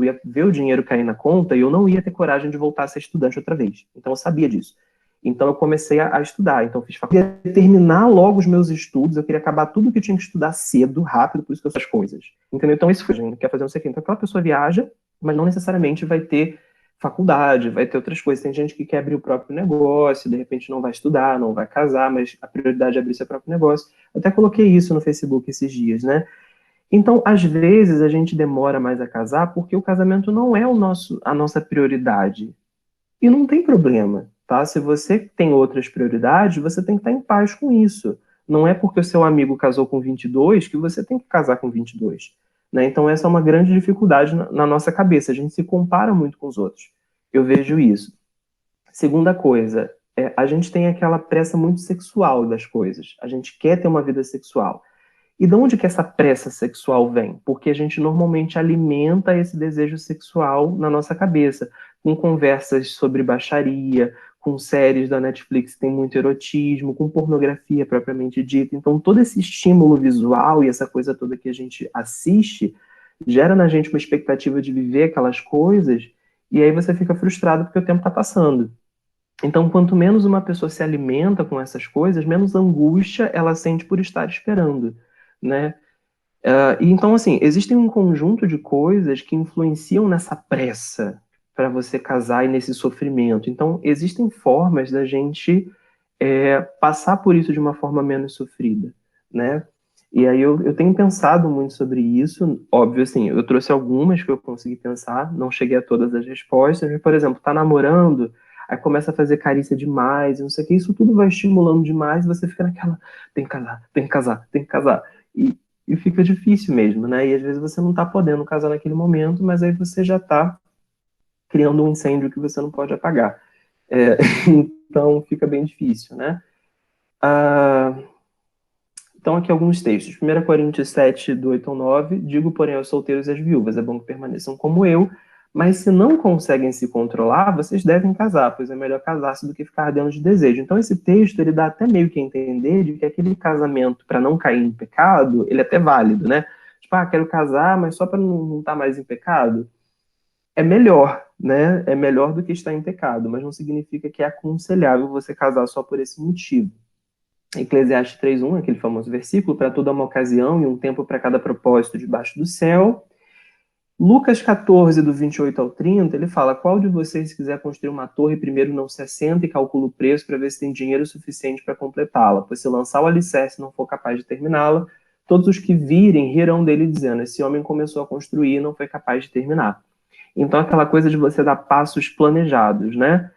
ia ver o dinheiro cair na conta e eu não ia ter coragem de voltar a ser estudante outra vez. Então, eu sabia disso. Então, eu comecei a estudar. Então, eu fiz faculdade. Eu queria terminar logo os meus estudos, eu queria acabar tudo que eu tinha que estudar cedo, rápido, por isso que eu fiz as coisas. Entendeu? Então, isso foi, gente, quer fazer não sei o quê. Então, aquela pessoa viaja, mas não necessariamente vai ter faculdade, vai ter outras coisas. Tem gente que quer abrir o próprio negócio, de repente não vai estudar, não vai casar, mas a prioridade é abrir seu próprio negócio. Eu até coloquei isso no Facebook esses dias, né? Então, às vezes, a gente demora mais a casar porque o casamento não é a nossa prioridade. E não tem problema, tá? Se você tem outras prioridades, você tem que estar em paz com isso. Não é porque o seu amigo casou com 22 que você tem que casar com 22. Né? Então, essa é uma grande dificuldade na nossa cabeça. A gente se compara muito com os outros. Eu vejo isso. Segunda coisa, a gente tem aquela pressa muito sexual das coisas. A gente quer ter uma vida sexual. E de onde que essa pressa sexual vem? Porque a gente normalmente alimenta esse desejo sexual na nossa cabeça, com conversas sobre baixaria, com séries da Netflix que tem muito erotismo, com pornografia propriamente dita. Então, todo esse estímulo visual e essa coisa toda que a gente assiste gera na gente uma expectativa de viver aquelas coisas, e aí você fica frustrado porque o tempo está passando. Então, quanto menos uma pessoa se alimenta com essas coisas, menos angústia ela sente por estar esperando, né? E então, assim, existem um conjunto de coisas que influenciam nessa pressa para você casar e nesse sofrimento. Então, existem formas da gente passar por isso de uma forma menos sofrida, né? E aí eu tenho pensado muito sobre isso. Óbvio, assim, eu trouxe algumas que eu consegui pensar, não cheguei a todas as respostas, mas, por exemplo, tá namorando, aí começa a fazer carícia demais, não sei o que, isso tudo vai estimulando demais, e você fica naquela, tem que casar, tem que casar, tem que casar. E fica difícil mesmo, né? E às vezes você não tá podendo casar naquele momento, mas aí você já tá criando um incêndio que você não pode apagar. Então fica bem difícil, né? Então, aqui alguns textos. 1 Coríntios 7, do 8 ao 9. Digo, porém, aos solteiros e às viúvas, é bom que permaneçam como eu, mas se não conseguem se controlar, vocês devem casar, pois é melhor casar-se do que ficar ardendo de desejo. Então, esse texto, ele dá até meio que a entender de que aquele casamento, para não cair em pecado, ele é até válido, né? Tipo, quero casar, mas só para não estar mais em pecado. É melhor, né? É melhor do que estar em pecado, mas não significa que é aconselhável você casar só por esse motivo. Eclesiastes 3:1, aquele famoso versículo, para toda uma ocasião e um tempo para cada propósito debaixo do céu. Lucas 14, do 28 ao 30, ele fala, qual de vocês, se quiser construir uma torre, primeiro não se assenta e calcula o preço para ver se tem dinheiro suficiente para completá-la, pois se lançar o alicerce e não for capaz de terminá-la, todos os que virem rirão dele dizendo, esse homem começou a construir e não foi capaz de terminar. Então, aquela coisa de você dar passos planejados, né?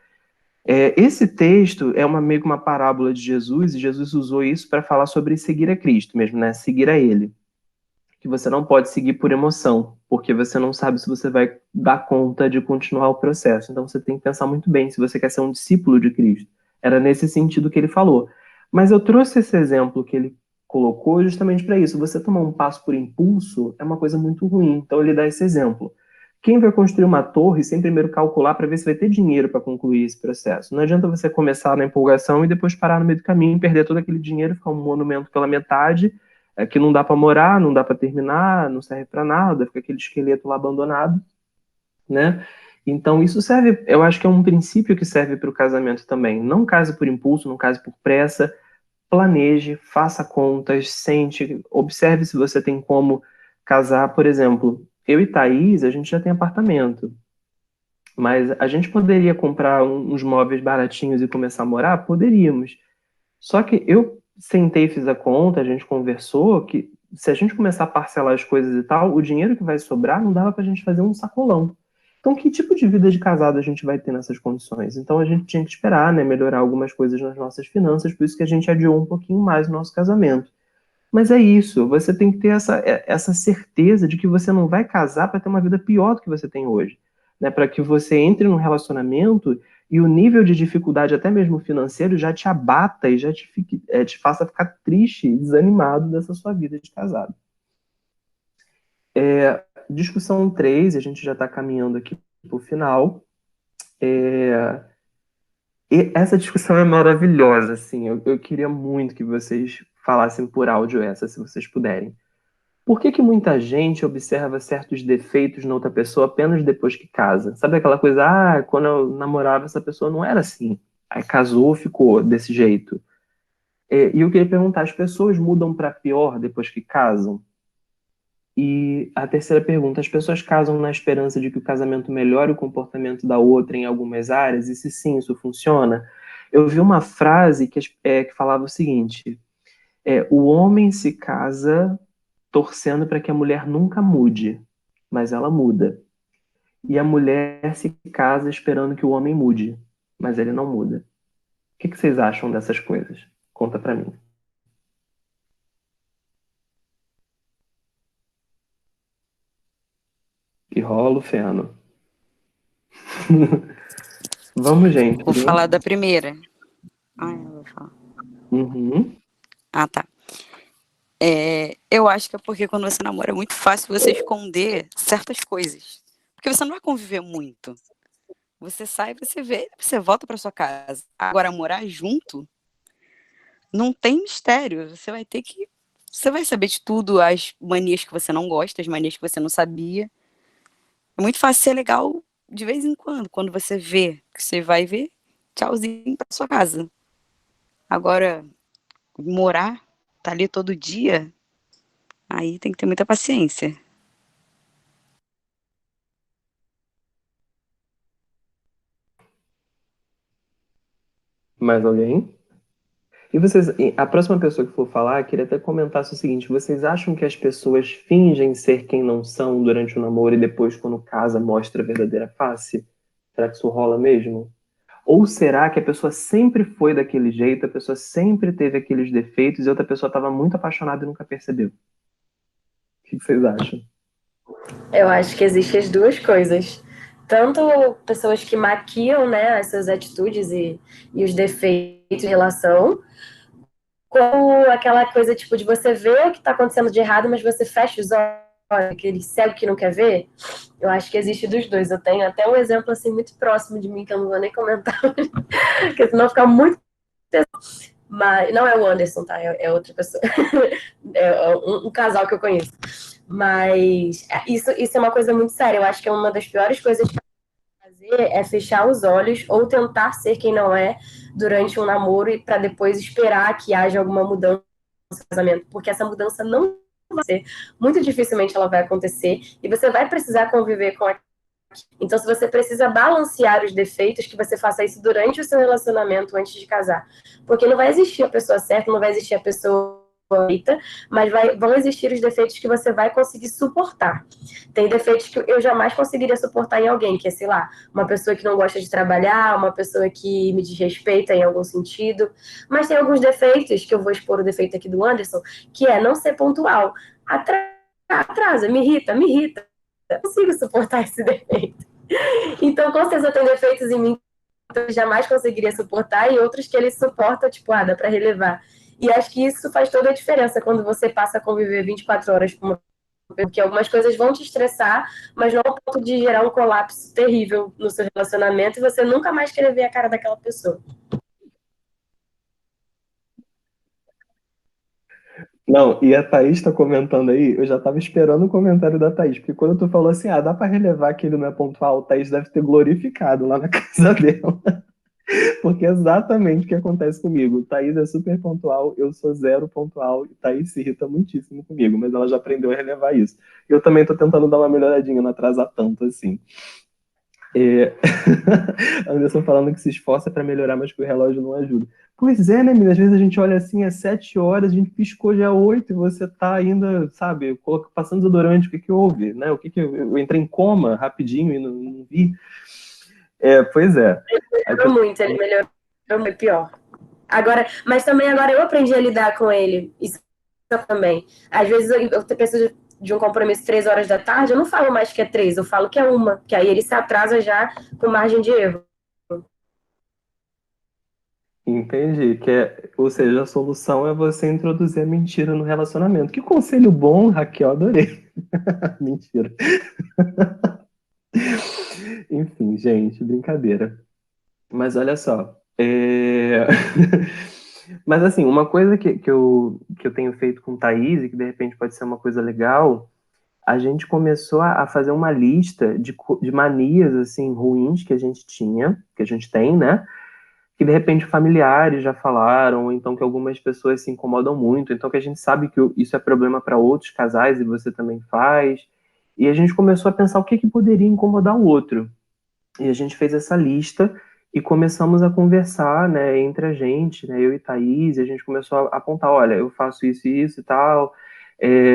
Esse texto é meio que uma parábola de Jesus, e Jesus usou isso para falar sobre seguir a Cristo mesmo, né? Seguir a Ele. Que você não pode seguir por emoção, porque você não sabe se você vai dar conta de continuar o processo. Então você tem que pensar muito bem se você quer ser um discípulo de Cristo. Era nesse sentido que ele falou. Mas eu trouxe esse exemplo que ele colocou justamente para isso. Você tomar um passo por impulso é uma coisa muito ruim. Então ele dá esse exemplo. Quem vai construir uma torre sem primeiro calcular para ver se vai ter dinheiro para concluir esse processo? Não adianta você começar na empolgação e depois parar no meio do caminho, perder todo aquele dinheiro, ficar um monumento pela metade, que não dá para morar, não dá para terminar, não serve para nada, fica aquele esqueleto lá abandonado, né? Então isso serve, eu acho que é um princípio que serve para o casamento também. Não case por impulso, não case por pressa, planeje, faça contas, sente, observe se você tem como casar. Por exemplo, eu e Thaís, a gente já tem apartamento, mas a gente poderia comprar uns móveis baratinhos e começar a morar? Poderíamos. Só que eu sentei, fiz a conta, a gente conversou que se a gente começar a parcelar as coisas e tal, o dinheiro que vai sobrar não dava pra gente fazer um sacolão. Então, que tipo de vida de casado a gente vai ter nessas condições? Então, a gente tinha que esperar, né, melhorar algumas coisas nas nossas finanças, por isso que a gente adiou um pouquinho mais o nosso casamento. Mas é isso, você tem que ter essa certeza de que você não vai casar para ter uma vida pior do que você tem hoje. Né? Para que você entre num relacionamento e o nível de dificuldade, até mesmo financeiro, já te abata e já te faça ficar triste e desanimado dessa sua vida de casado. Discussão 3, a gente já está caminhando aqui para o final. E essa discussão é maravilhosa, assim. Eu queria muito que vocês falassem por áudio essa, se vocês puderem. Por que que muita gente observa certos defeitos na outra pessoa apenas depois que casa? Sabe aquela coisa, quando eu namorava essa pessoa não era assim. Aí casou, ficou desse jeito. E eu queria perguntar, as pessoas mudam para pior depois que casam? E a terceira pergunta, as pessoas casam na esperança de que o casamento melhore o comportamento da outra em algumas áreas? E se sim, isso funciona? Eu vi uma frase que falava o seguinte, o homem se casa torcendo para que a mulher nunca mude, mas ela muda. E a mulher se casa esperando que o homem mude, mas ele não muda. O que vocês acham dessas coisas? Conta para mim. E rola o feno. Vamos, gente. Vou falar da primeira. Eu vou falar. Uhum. Ah, tá. Eu acho que é porque quando você namora é muito fácil você esconder certas coisas. Porque você não vai conviver muito. Você sai, você vê, você volta para sua casa. Agora, morar junto não tem mistério. Você vai saber de tudo, as manias que você não gosta, as manias que você não sabia. É muito fácil ser legal de vez em quando você vê, que você vai ver, tchauzinho para sua casa. Agora, morar, tá ali todo dia, aí tem que ter muita paciência. Mais alguém? E vocês, a próxima pessoa que for falar, queria até comentar o seguinte: vocês acham que as pessoas fingem ser quem não são durante o namoro e depois, quando casa, mostra a verdadeira face? Será que isso rola mesmo? Ou será que a pessoa sempre foi daquele jeito, a pessoa sempre teve aqueles defeitos e outra pessoa estava muito apaixonada e nunca percebeu? O que vocês acham? Eu acho que existem as duas coisas. Tanto pessoas que maquiam, né, as suas atitudes e os defeitos de relação, como aquela coisa, tipo, de você ver o que está acontecendo de errado, mas você fecha os olhos, aquele cego que não quer ver. Eu acho que existe dos dois. Eu tenho até um exemplo, assim, muito próximo de mim, que eu não vou nem comentar, porque senão fica muito... Mas não é o Anderson, tá? É outra pessoa. É um casal que eu conheço. Mas isso é uma coisa muito séria. Eu acho que é uma das piores coisas que fazer é fechar os olhos ou tentar ser quem não é durante um namoro e para depois esperar que haja alguma mudança no casamento, porque essa mudança não vai ser, muito dificilmente ela vai acontecer e você vai precisar conviver com aquilo. Então, se você precisa balancear os defeitos, que você faça isso durante o seu relacionamento antes de casar, porque não vai existir a pessoa certa, não vai existir a pessoa feita, mas vão existir os defeitos que você vai conseguir suportar. Tem defeitos que eu jamais conseguiria suportar em alguém, que é, sei lá, uma pessoa que não gosta de trabalhar, uma pessoa que me desrespeita em algum sentido, mas tem alguns defeitos, que eu vou expor o defeito aqui do Anderson, que é não ser pontual. Atrasa, me irrita. Eu não consigo suportar esse defeito. Então, com certeza, tem defeitos em mim que eu jamais conseguiria suportar e outros que ele suporta, tipo, dá pra relevar. E acho que isso faz toda a diferença quando você passa a conviver 24 horas com uma pessoa, porque algumas coisas vão te estressar, mas não ao ponto de gerar um colapso terrível no seu relacionamento e você nunca mais querer ver a cara daquela pessoa. Não, e a Thaís está comentando aí, eu já estava esperando o comentário da Thaís, porque quando tu falou assim, dá para relevar que ele não é pontual, a Thaís deve ter glorificado lá na casa dela. Porque é exatamente o que acontece comigo. Thaís é super pontual, eu sou zero pontual, e Thaís se irrita muitíssimo comigo, mas ela já aprendeu a relevar isso. Eu também tô tentando dar uma melhoradinha, não atrasar tanto assim. É... Anderson falando que se esforça para melhorar, mas que o relógio não ajuda. Pois é, né, menina? Às vezes a gente olha assim, é 7 horas, a gente piscou já 8 e você tá ainda, sabe, passando desodorante, o que que houve, né? O que que eu entrei em coma rapidinho e não vi. Pois é. Ele melhorou muito, pior. Agora, mas também agora eu aprendi a lidar com ele. Isso também. Às vezes eu preciso de um compromisso 3 horas da tarde, eu não falo mais que é 3, eu falo que é 1, que aí ele se atrasa já com margem de erro. Entendi, ou seja, a solução é você introduzir a mentira no relacionamento. Que conselho bom, Raquel, adorei. Mentira. Enfim, gente, brincadeira. Mas olha só. Mas assim, uma coisa que eu tenho feito com Thaís, e que de repente pode ser uma coisa legal, a gente começou a fazer uma lista de manias assim ruins que a gente tinha, que a gente tem, né? Que de repente familiares já falaram, ou então que algumas pessoas se incomodam muito, então que a gente sabe que isso é problema para outros casais e você também faz. E a gente começou a pensar o que poderia incomodar o outro. E a gente fez essa lista e começamos a conversar, né, entre a gente, né, eu e Thaís, e a gente começou a apontar, olha, eu faço isso e isso e tal.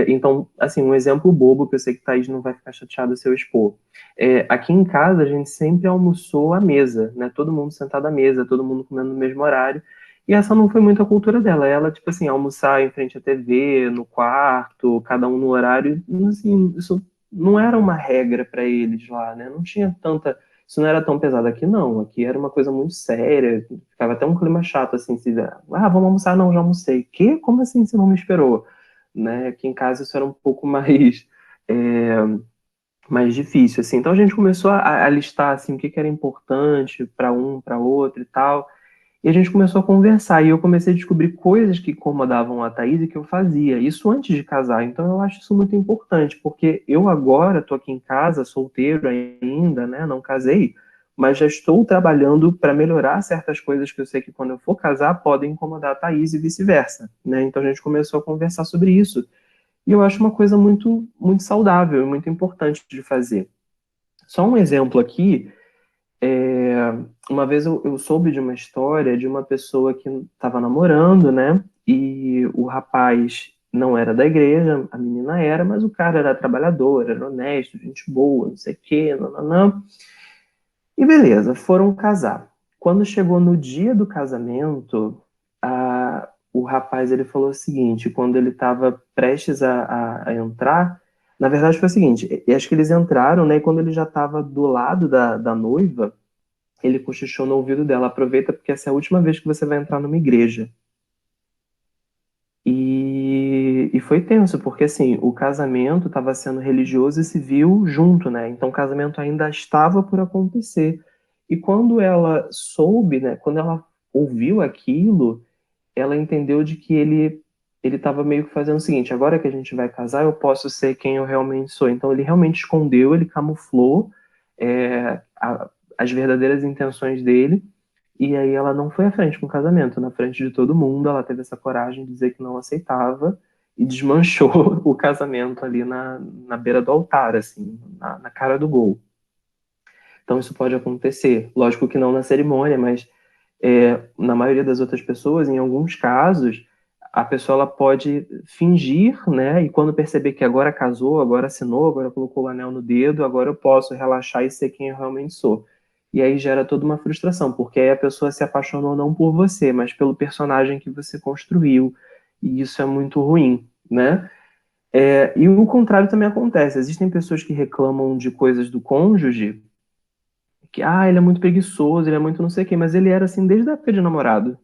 Então, assim, um exemplo bobo, que eu sei que Thaís não vai ficar chateada se eu expor. Aqui em casa, a gente sempre almoçou à mesa, né, todo mundo sentado à mesa, todo mundo comendo no mesmo horário, e essa não foi muito a cultura dela. Ela, tipo assim, almoçar em frente à TV, no quarto, cada um no horário, assim, isso não era uma regra para eles lá, né, não tinha tanta... Isso não era tão pesado aqui, não. Aqui era uma coisa muito séria. Ficava até um clima chato, assim. Se, vamos almoçar? Não, já almocei. Quê? Como assim você não me esperou? né? Aqui em casa isso era um pouco mais difícil, assim. Então a gente começou a listar, assim, o que que era importante para um, para outro e tal. E a gente começou a conversar, e eu comecei a descobrir coisas que incomodavam a Thaís e que eu fazia, isso antes de casar. Então eu acho isso muito importante, porque eu agora estou aqui em casa, solteiro ainda, né, não casei, mas já estou trabalhando para melhorar certas coisas que eu sei que quando eu for casar podem incomodar a Thaís e vice-versa, né? Então a gente começou a conversar sobre isso. E eu acho uma coisa muito, muito saudável e muito importante de fazer. Só um exemplo aqui, uma vez eu soube de uma história de uma pessoa que estava namorando, né? E o rapaz não era da igreja, a menina era, mas o cara era trabalhador, era honesto, gente boa, não sei o quê, nananã. E beleza, foram casar. Quando chegou no dia do casamento, o rapaz ele falou o seguinte, quando ele estava prestes a entrar, na verdade foi o seguinte, acho que eles entraram, né? E quando ele já estava do lado da noiva, ele cochichou no ouvido dela, aproveita porque essa é a última vez que você vai entrar numa igreja. E foi tenso, porque assim, o casamento estava sendo religioso e civil junto, né? Então o casamento ainda estava por acontecer. E quando ela soube, né, quando ela ouviu aquilo, ela entendeu de que ele estava meio que fazendo o seguinte, agora que a gente vai casar, eu posso ser quem eu realmente sou. Então ele realmente escondeu, ele camuflou as verdadeiras intenções dele, e aí ela não foi à frente com o casamento, na frente de todo mundo, ela teve essa coragem de dizer que não aceitava e desmanchou o casamento ali na beira do altar, assim, na cara do gol. Então isso pode acontecer, lógico que não na cerimônia, mas na maioria das outras pessoas, em alguns casos, a pessoa ela pode fingir, né? E quando perceber que agora casou, agora assinou, agora colocou o anel no dedo, agora eu posso relaxar e ser quem eu realmente sou. E aí gera toda uma frustração, porque aí a pessoa se apaixonou não por você, mas pelo personagem que você construiu. E isso é muito ruim, né? E o contrário também acontece. Existem pessoas que reclamam de coisas do cônjuge que, ele é muito preguiçoso, ele é muito não sei o quê, mas ele era assim desde a época de namorado.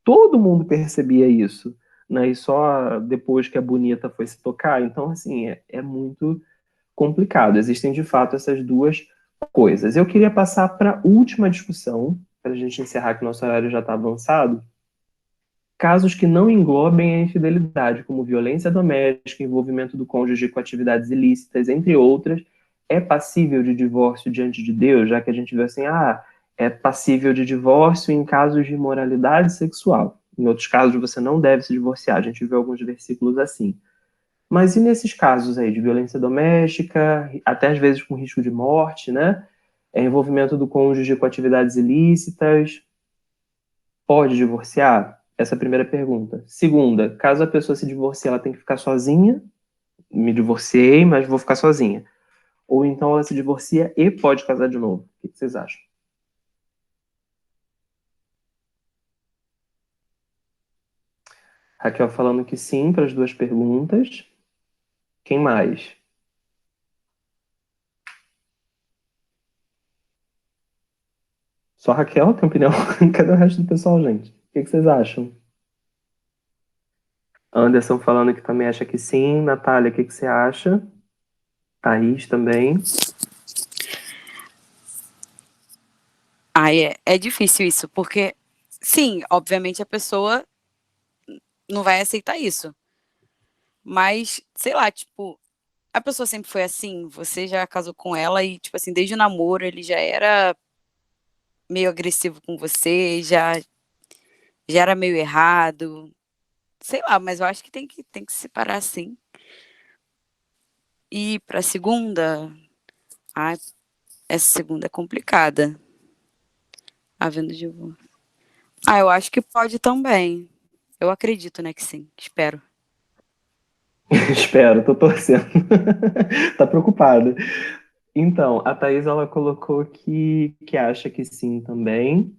Todo mundo percebia isso, né? E só depois que a bonita foi se tocar. Então, assim, é muito complicado. Existem, de fato, essas duas coisas. Eu queria passar para a última discussão, para a gente encerrar, que nosso horário já está avançado. Casos que não englobem a infidelidade, como violência doméstica, envolvimento do cônjuge com atividades ilícitas, entre outras, é passível de divórcio diante de Deus, já que a gente vê assim, é passível de divórcio em casos de imoralidade sexual. Em outros casos, você não deve se divorciar. A gente vê alguns versículos assim. Mas e nesses casos aí de violência doméstica, até às vezes com risco de morte, né? Envolvimento do cônjuge com atividades ilícitas, pode divorciar? Essa é a primeira pergunta. Segunda, caso a pessoa se divorcie, ela tem que ficar sozinha? Me divorciei, mas vou ficar sozinha. Ou então ela se divorcia e pode casar de novo. O que vocês acham? Raquel falando que sim para as duas perguntas. Quem mais? Só a Raquel tem opinião? Cadê o resto do pessoal, gente? O que vocês acham? Anderson falando que também acha que sim. Natália, o que você acha? Thaís também. É difícil isso, porque, sim, obviamente a pessoa não vai aceitar isso. Mas, sei lá, tipo, a pessoa sempre foi assim, você já casou com ela e, tipo assim, desde o namoro ele já era meio agressivo com você, já era meio errado. Sei lá, mas eu acho que tem que se separar sim. E pra segunda, ai, essa segunda é complicada. Havendo divórcio. Eu acho que pode também. Eu acredito, né, que sim. Espero. Espero, tô torcendo. Tá preocupada. Então, a Thaís, ela colocou que acha que sim também.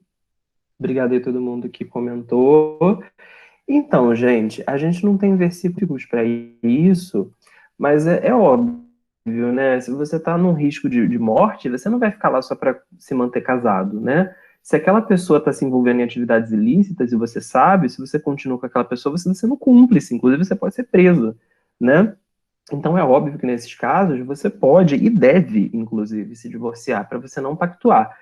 Obrigado aí a todo mundo que comentou. Então, gente, a gente não tem versículos para isso, mas é óbvio, né? Se você está num risco de morte, você não vai ficar lá só para se manter casado, né? Se aquela pessoa está se envolvendo em atividades ilícitas e você sabe, se você continua com aquela pessoa, você não cúmplice, inclusive você pode ser preso, né? Então é óbvio que nesses casos você pode e deve, inclusive, se divorciar para você não pactuar.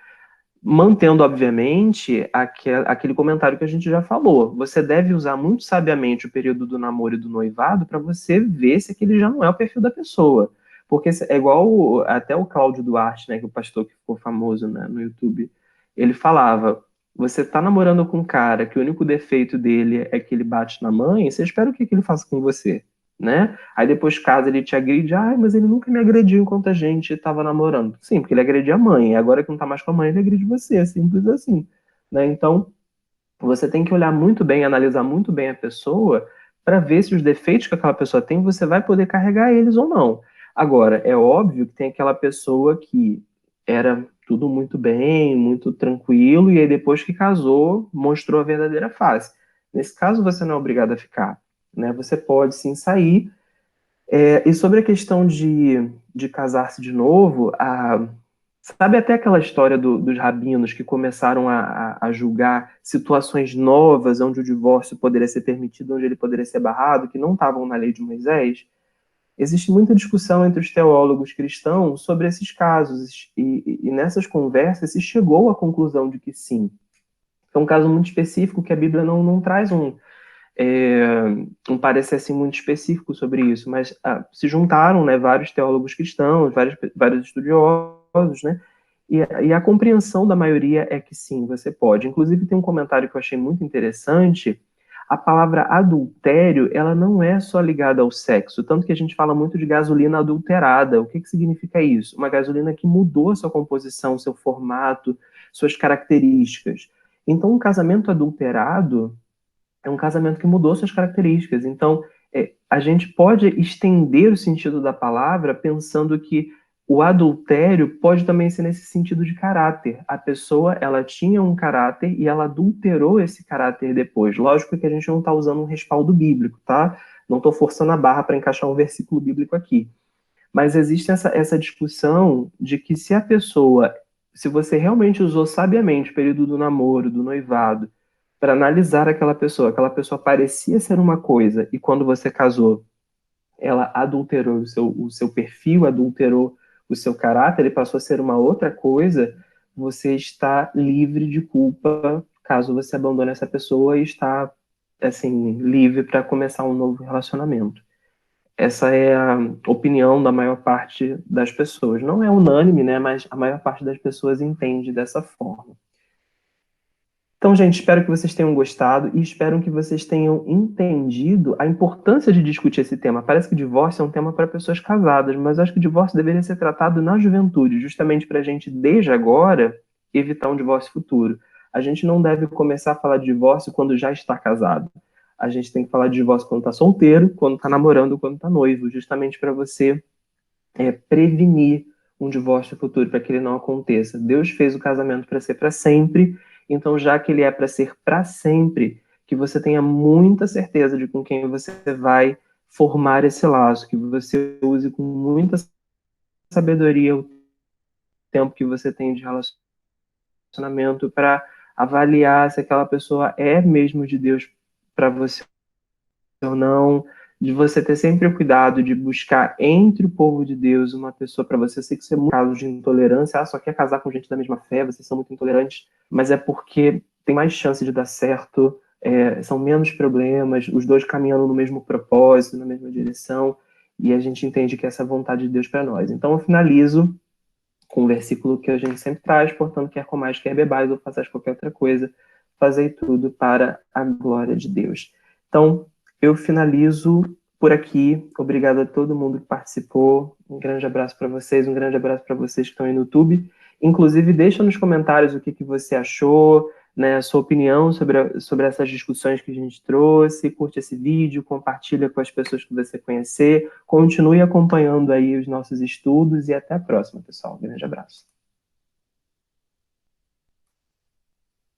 Mantendo, obviamente, aquele comentário que a gente já falou. Você deve usar muito sabiamente o período do namoro e do noivado para você ver se aquele já não é o perfil da pessoa. Porque é igual até o Cláudio Duarte, né, que é o pastor que ficou famoso, né, no YouTube, ele falava: você tá namorando com um cara que o único defeito dele é que ele bate na mãe, você espera o que ele faça com você, né? Aí depois casa ele te agride, mas ele nunca me agrediu enquanto a gente estava namorando. Sim, porque ele agredia a mãe, e agora que não tá mais com a mãe, ele agride você, é simples assim, né? Então, você tem que olhar muito bem, analisar muito bem a pessoa para ver se os defeitos que aquela pessoa tem, você vai poder carregar eles ou não. Agora, é óbvio que tem aquela pessoa que era tudo muito bem, muito tranquilo, e aí depois que casou, mostrou a verdadeira face. Nesse caso, você não é obrigado a ficar, né? Você pode sim sair. E sobre a questão de casar-se de novo, sabe até aquela história dos rabinos que começaram a julgar situações novas onde o divórcio poderia ser permitido, onde ele poderia ser barrado, que não estavam na lei de Moisés? Existe muita discussão entre os teólogos cristãos sobre esses casos, e nessas conversas se chegou à conclusão de que sim. É um caso muito específico que a Bíblia não traz um parecer assim muito específico sobre isso, mas se juntaram, né, vários teólogos cristãos, vários estudiosos, né, e a compreensão da maioria é que sim, você pode. Inclusive tem um comentário que eu achei muito interessante. A palavra adultério, ela não é só ligada ao sexo, tanto que a gente fala muito de gasolina adulterada. O que significa isso? Uma gasolina que mudou sua composição, seu formato, suas características. Então, um casamento adulterado é um casamento que mudou suas características. Então, a gente pode estender o sentido da palavra pensando que o adultério pode também ser nesse sentido de caráter. A pessoa, ela tinha um caráter e ela adulterou esse caráter depois. Lógico que a gente não está usando um respaldo bíblico, tá? Não estou forçando a barra para encaixar um versículo bíblico aqui. Mas existe essa discussão de que se você realmente usou sabiamente o período do namoro, do noivado, para analisar aquela pessoa parecia ser uma coisa, e quando você casou, ela adulterou o seu perfil, adulterou o seu caráter, ele passou a ser uma outra coisa, você está livre de culpa caso você abandone essa pessoa e está, assim, livre para começar um novo relacionamento. Essa é a opinião da maior parte das pessoas. Não é unânime, né? Mas a maior parte das pessoas entende dessa forma. Então, gente, espero que vocês tenham gostado e espero que vocês tenham entendido a importância de discutir esse tema. Parece que o divórcio é um tema para pessoas casadas, mas eu acho que o divórcio deveria ser tratado na juventude, justamente para a gente, desde agora, evitar um divórcio futuro. A gente não deve começar a falar de divórcio quando já está casado. A gente tem que falar de divórcio quando está solteiro, quando está namorando, quando está noivo, justamente para você prevenir um divórcio futuro, para que ele não aconteça. Deus fez o casamento para ser para sempre, então já que ele é para ser para sempre, que você tenha muita certeza de com quem você vai formar esse laço, que você use com muita sabedoria o tempo que você tem de relacionamento para avaliar se aquela pessoa é mesmo de Deus para você ou não, de você ter sempre o cuidado de buscar entre o povo de Deus uma pessoa para você. Eu sei que isso é muito caso de intolerância, só quer casar com gente da mesma fé, vocês são muito intolerantes, mas é porque tem mais chance de dar certo, são menos problemas, os dois caminhando no mesmo propósito, na mesma direção, e a gente entende que essa é a vontade de Deus para nós. Então eu finalizo com um versículo que a gente sempre traz, portanto, quer comais, quer bebais, ou façais qualquer outra coisa, fazei tudo para a glória de Deus. Então, eu finalizo por aqui. Obrigado a todo mundo que participou. Um grande abraço para vocês, um grande abraço para vocês que estão aí no YouTube. Inclusive, deixa nos comentários o que você achou, né, a sua opinião sobre essas discussões que a gente trouxe. Curte esse vídeo, compartilha com as pessoas que você conhecer. Continue acompanhando aí os nossos estudos e até a próxima, pessoal. Um grande abraço.